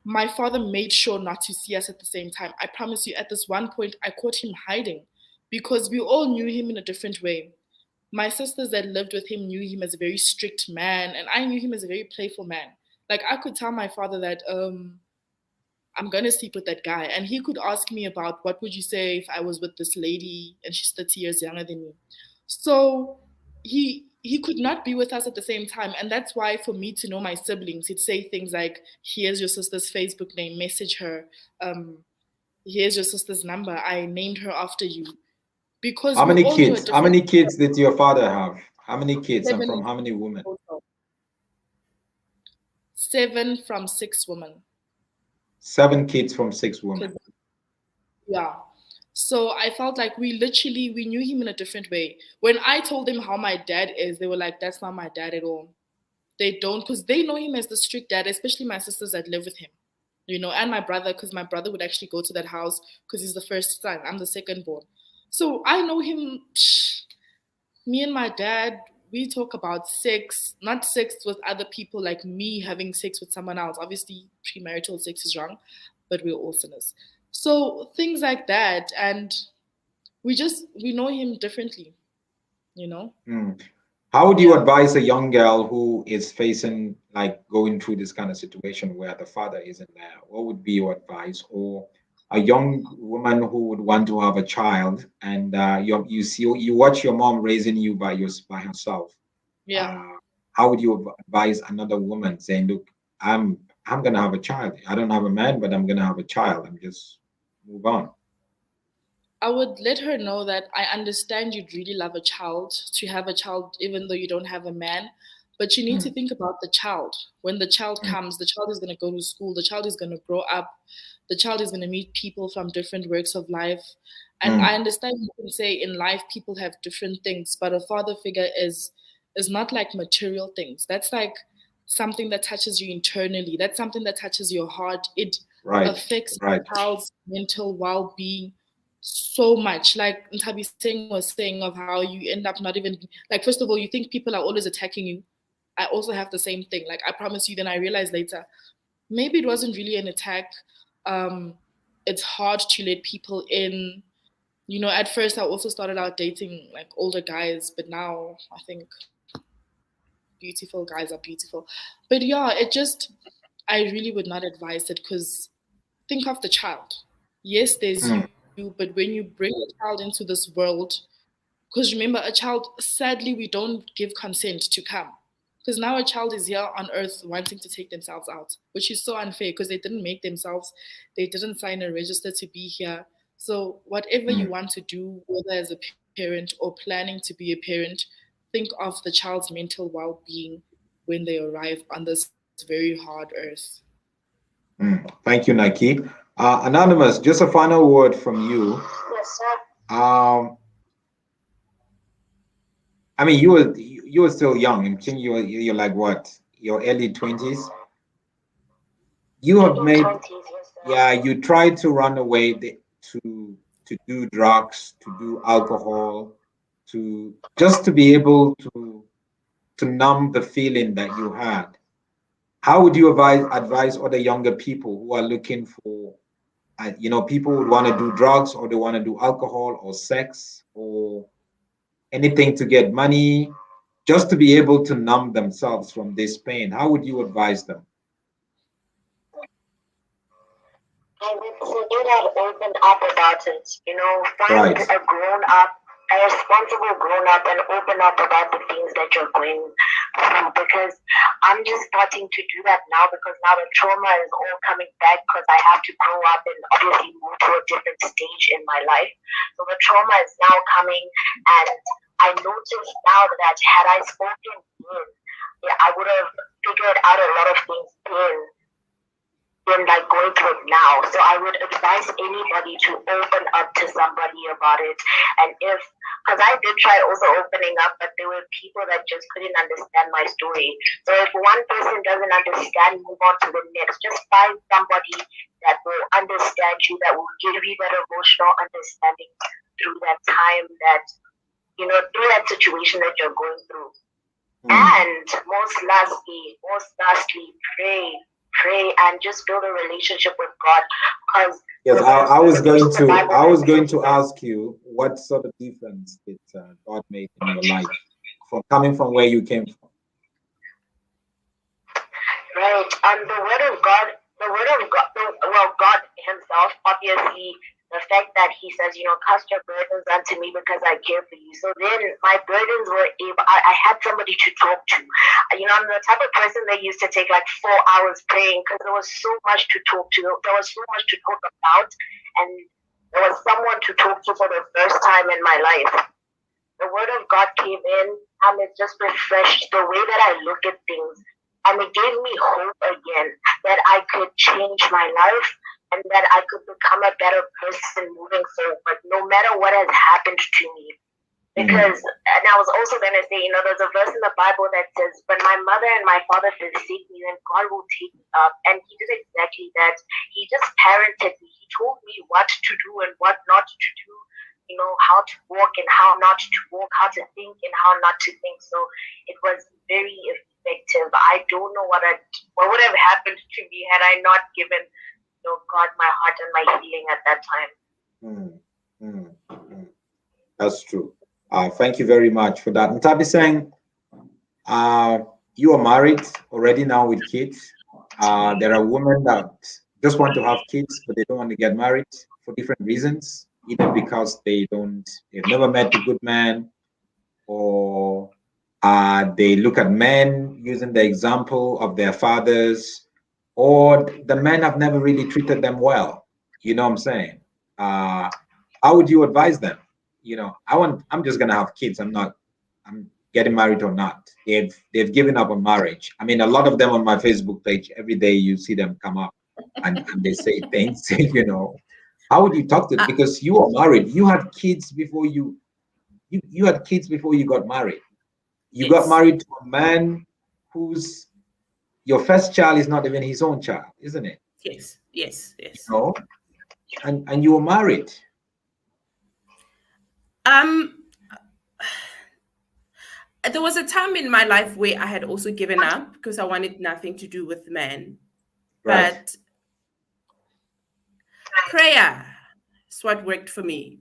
My father made sure not to see us at the same time. I promise you, at this one point, I caught him hiding because we all knew him in a different way. My sisters that lived with him knew him as a very strict man, and I knew him as a very playful man. Like I could tell my father that I'm gonna sleep with that guy, and he could ask me about what would you say if I was with this lady and she's 30 years younger than me. So he could not be with us at the same time, and that's why for me to know my siblings, he'd say things like, "Here's your sister's Facebook name, message her. Um, here's your sister's number. I named her after you." Because How we many all knew a kids? How different many kids did your father have? How many kids and from seven how many women? total. 7 from 6 women. 7 kids from 6 women. 'Cause- yeah. So I felt like we knew him in a different way. When I told them how my dad is, they were like, "That's not my dad at all." They don't, because they know him as the strict dad, especially my sisters that live with him, and my brother, because my brother would actually go to that house because he's the first son. I'm the second born. So I know him. Me and my dad, we talk about sex, not sex with other people, like me having sex with someone else. Obviously, premarital sex is wrong, but we're all sinners. So things like that. And we know him differently, you know? Mm. How would you Yeah. advise a young girl who is facing, like, going through this kind of situation where the father isn't there? What would be your advice? Or a young woman who would want to have a child, and you watch your mom raising you by herself. Yeah. Uh, how would you advise another woman saying, "Look, I'm gonna have a child. I don't have a man, but I'm gonna have a child, and just move on." I would let her know that I understand you'd really love a child, to have a child even though you don't have a man, but you need to Mm, think about the child. When the child mm, comes, the child is going to go to school, the child is going to grow up, the child is going to meet people from different works of life. And I mm, understand you can say in life people have different things, but a father figure is is not like material things. That's like something that touches you internally. That's something that touches your heart. It affects the child's mental well-being so much. Like Ntabi Singh was saying of how you end up not even, like, first of all, you think people are always attacking you. I also have the same thing. Like, I promise you, then I realized later, maybe it wasn't really an attack. It's hard to let people in. You know, at first I also started out dating like older guys, but now I think beautiful guys are beautiful. But yeah, I really would not advise it, because think of the child. Yes, there's you, but when you bring a child into this world, because remember, a child, sadly, we don't give consent to come. Because now a child is here on earth wanting to take themselves out, which is so unfair because they didn't make themselves, they didn't sign a register to be here. So whatever you want to do, whether as a parent or planning to be a parent, think of the child's mental well-being when they arrive on this very hard earth. Thank you, Nike. Anonymous, just a final word from you. Yes, sir. I mean, you were still young. I think you're like what? Your early 20s. You have made, yeah. You tried to run away to do drugs, to do alcohol, to just to be able to numb the feeling that you had. How would you advise other younger people who are looking for, people would want to do drugs, or they want to do alcohol or sex or anything to get money, just to be able to numb themselves from this pain? How would you advise them? I would say do that, open up about it. Find a grown up, a responsible grown up, and open up about the things that you're going through. Because I'm just starting to do that now, because now the trauma is all coming back, because I have to grow up and obviously move to a different stage in my life. So the trauma is now coming, and I noticed now that had I spoken then, I would have figured out a lot of things then than like going through it now. So I would advise anybody to open up to somebody about it. And because I did try also opening up, but there were people that just couldn't understand my story. So if one person doesn't understand, move on to the next. Just find somebody that will understand you, that will give you that emotional understanding through that time, that, through that situation that you're going through. And most lastly, pray and just build a relationship with God. Because yes, I was going to ask you, what sort of difference did God make in your life from coming from where you came from? Right. The word of God, God Himself, obviously, the fact that He says, cast your burdens unto me because I care for you. So then my burdens were I had somebody to talk to. I'm the type of person that used to take like 4 hours praying, because there was so much to talk to. There was so much to talk about, and there was someone to talk to for the first time in my life. The word of God came in, and it just refreshed the way that I look at things. And it gave me hope again, that I could change my life and that I could become a better person moving forward, no matter what has happened to me. Because, and I was also going to say, there's a verse in the Bible that says, "But my mother and my father forsake me, then God will take me up." And He did exactly that. He just parented me. He told me what to do and what not to do, how to walk and how not to walk, how to think and how not to think. So it was very effective. I don't know what would have happened to me had I not given God my heart and my healing at that time. That's true. Thank you very much for that. Ntabi saying, you are married already now with kids. There are women that just want to have kids, but they don't want to get married for different reasons, either because they've never met a good man, or they look at men using the example of their fathers, or the men have never really treated them well. You know what I'm saying? How would you advise them? I'm just gonna have kids. I'm getting married or not. They've given up on marriage. I mean, a lot of them on my Facebook page, every day you see them come up and they say things. How would you talk to them? Because you are married. You had kids before you had kids before you got married. You got Yes. married to a man who's your first child is not even his own child, isn't it? Yes. Yes. Yes. No, and you were married. Um, there was a time in my life where I had also given up because I wanted nothing to do with men. Right. But prayer is what worked for me.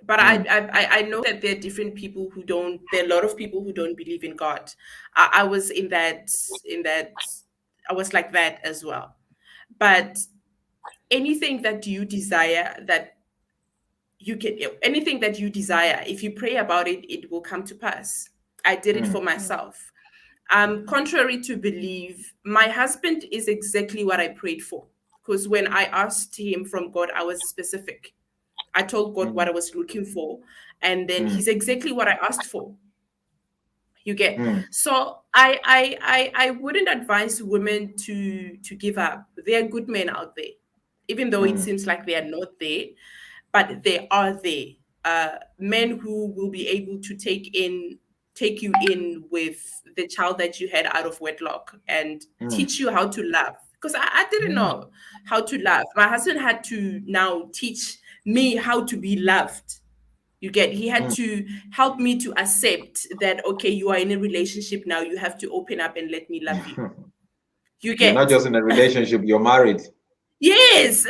But I know that there are different people who don't. There are a lot of people who don't believe in God. I was in that. I was like that as well. But anything that you desire, that you can, anything that you desire, if you pray about it, it will come to pass. I did it for myself. Contrary to belief, my husband is exactly what I prayed for. Because when I asked him from God, I was specific. I told God what I was looking for, and then he's exactly what I asked for. You get. So I wouldn't advise women to give up. There are good men out there, even though it seems like they are not there, but they are there. Men who will be able to take you in with the child that you had out of wedlock and teach you how to love. Because I didn't know how to love. My husband had to now teach me how to be loved. You get, he had to help me to accept that, okay, you are in a relationship now, you have to open up and let me love you. You You're not get. just in a relationship, you're married. Yes.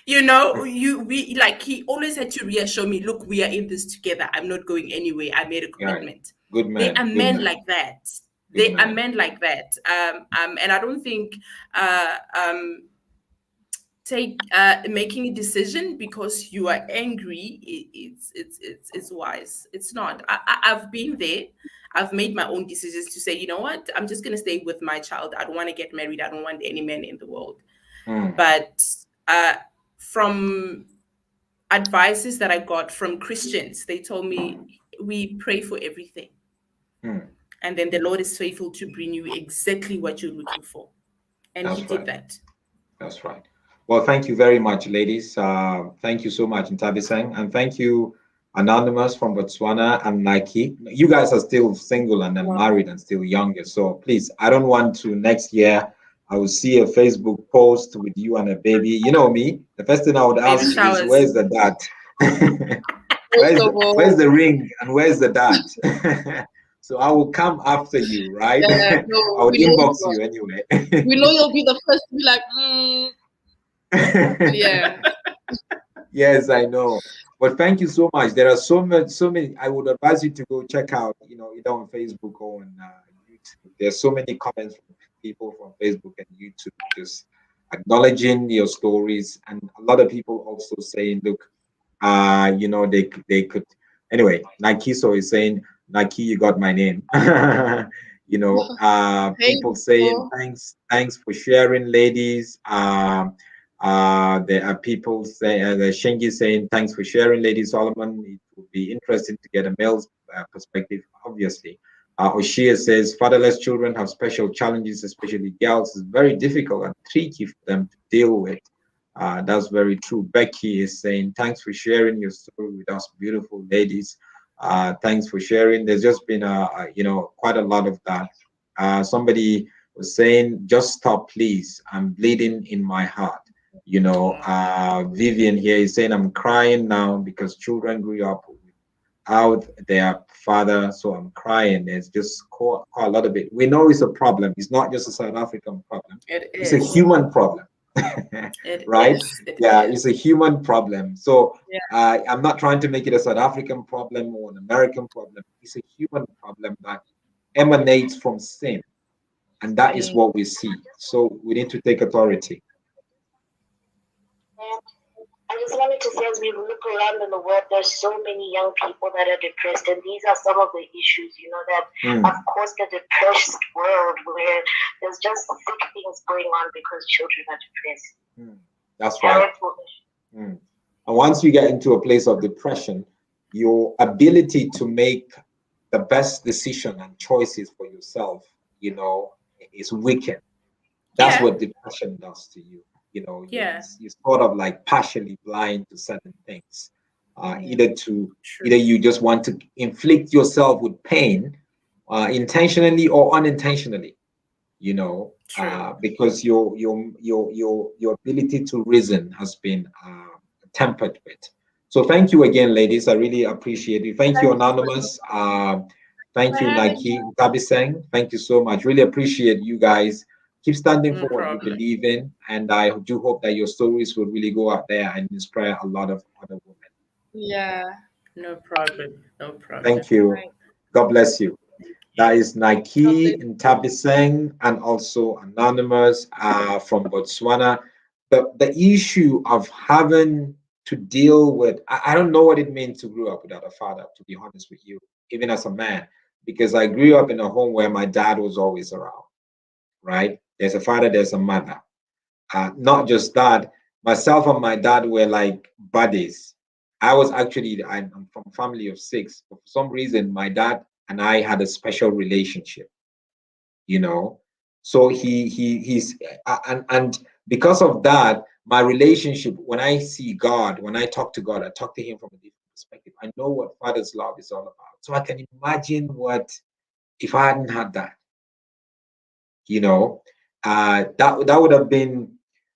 We like, he always had to reassure me, look, we are in this together. I'm not going anywhere. I made a Right. commitment. Good They man. are Good men man. like that. Good They are man. men like that. And I don't think uh um making a decision because you are angry, it's wise. It's not. I've been there. I've made my own decisions to say, you know what, I'm just going to stay with my child. I don't want to get married. I don't want any man in the world. But from advices that I got from Christians, they told me, we pray for everything, and then the Lord is faithful to bring you exactly what you're looking for. And he That's did right. that. That's right. Well, thank you very much, ladies. Thank you so much, Ntabisang, and thank you, Anonymous from Botswana and Nike. You guys are still single and then married and still younger. So please, I don't want to next year. I will see a Facebook post with you and a baby. You know me. The first thing I would Baby ask is, showers. where's the dad? Where's the ring and where's the dad? So I will come after you, right? Yeah, I no, will we know inbox you. you anyway. We know you'll be the first to be like, yeah. Yes, I know. But thank you so much. There are so many. I would advise you to go check out, either on Facebook or on YouTube. There's so many comments from people from Facebook and YouTube just acknowledging your stories, and a lot of people also saying, look, they could. Anyway, Nike so is saying, Nike, you got my name. Thank People saying you. thanks for sharing, ladies. There are people saying, the Shengi saying, thanks for sharing, Lady Solomon. It would be interesting to get a male's perspective, obviously. Oshia says, fatherless children have special challenges, especially girls. It's very difficult and tricky for them to deal with. That's very true. Becky is saying, thanks for sharing your story with us, beautiful ladies. Thanks for sharing. There's just been, quite a lot of that. Somebody was saying, just stop, please. I'm bleeding in my heart. Vivian here is saying, I'm crying now because children grew up without their father, so I'm crying. There's just quite a lot of it. We know it's a problem. It's not just a South African problem. It's a human problem. Right? It's a human problem. So I'm not trying to make it a South African problem or an American problem. It's a human problem that emanates from sin. And that is what we see. So we need to take authority. I just wanted to say, as we look around in the world, there's so many young people that are depressed, and these are some of the issues, that have caused a depressed world where there's just sick things going on because children are depressed. That's right. And once you get into a place of depression, your ability to make the best decision and choices for yourself, is weakened. That's what depression does to you. You're sort of like partially blind to certain things. either you just want to inflict yourself with pain, intentionally or unintentionally, because your ability to reason has been tempered with. So thank you again, ladies. I really appreciate it. Thank you, Anonymous. Thank you, Nike, Tabiseng. Thank you so much. Really appreciate you guys. Keep standing for what you believe in, and I do hope that your stories will really go out there and inspire a lot of other women. Yeah. No problem. No problem. Thank you. God bless you. That is Nike, Tabiseng, and also Anonymous from Botswana. The issue of having to deal with, I don't know what it means to grow up without a father, to be honest with you, even as a man, because I grew up in a home where my dad was always around, right? There's a father, there's a mother. Not just that, myself and my dad were like buddies. I'm from a family of 6. But for some reason, my dad and I had a special relationship, So he's and because of that, my relationship, when I see God, when I talk to God, I talk to him from a different perspective. I know what Father's love is all about. So I can imagine what if I hadn't had that, that would have been,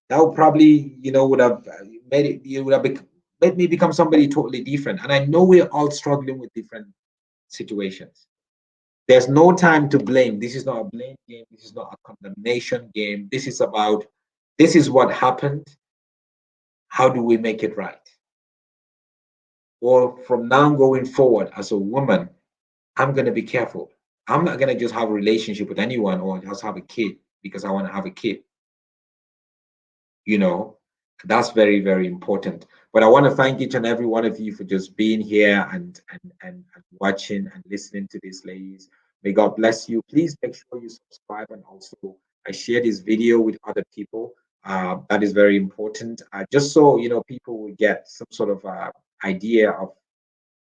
that would probably, would have made me become somebody totally different. And I know we're all struggling with different situations. There's no time to blame. This is not a blame game. This is not a condemnation game. This is about, this is what happened. How do we make it right? Or from now going forward, as a woman, I'm going to be careful. I'm not going to just have a relationship with anyone or just have a kid because I want to have a kid. That's very, very important. But I want to thank each and every one of you for just being here and watching and listening to these ladies. May God bless you. Please make sure you subscribe and also share this video with other people. That is very important. Just so people will get some sort of idea of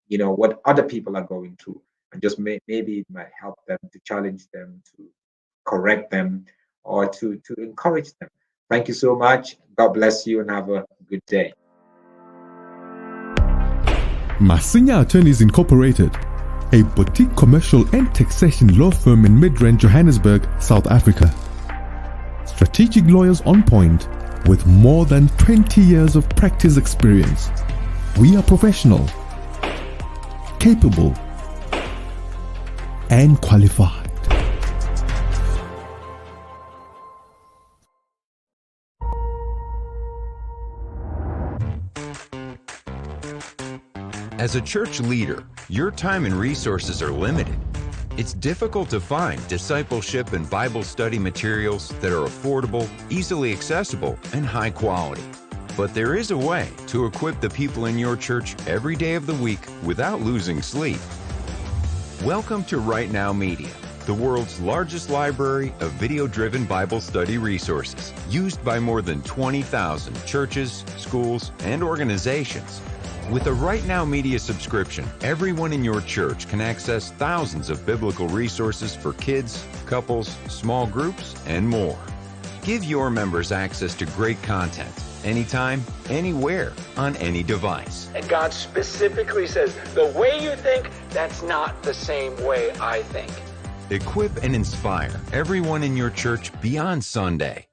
what other people are going through, and just maybe it might help them, to challenge them, to correct them, or to encourage them. Thank you so much. God bless you and have a good day. Masinya Attorneys Incorporated, a boutique commercial and taxation law firm in Midrand, Johannesburg, South Africa. Strategic lawyers on point with more than 20 years of practice experience. We are professional, capable, and qualified. As a church leader, your time and resources are limited. It's difficult to find discipleship and Bible study materials that are affordable, easily accessible, and high quality. But there is a way to equip the people in your church every day of the week without losing sleep. Welcome to Right Now Media, the world's largest library of video-driven Bible study resources, used by more than 20,000 churches, schools, and organizations. With a Right Now Media subscription, everyone in your church can access thousands of biblical resources for kids, couples, small groups, and more. Give your members access to great content, anytime, anywhere, on any device. And God specifically says, the way you think, that's not the same way I think. Equip and inspire everyone in your church beyond Sunday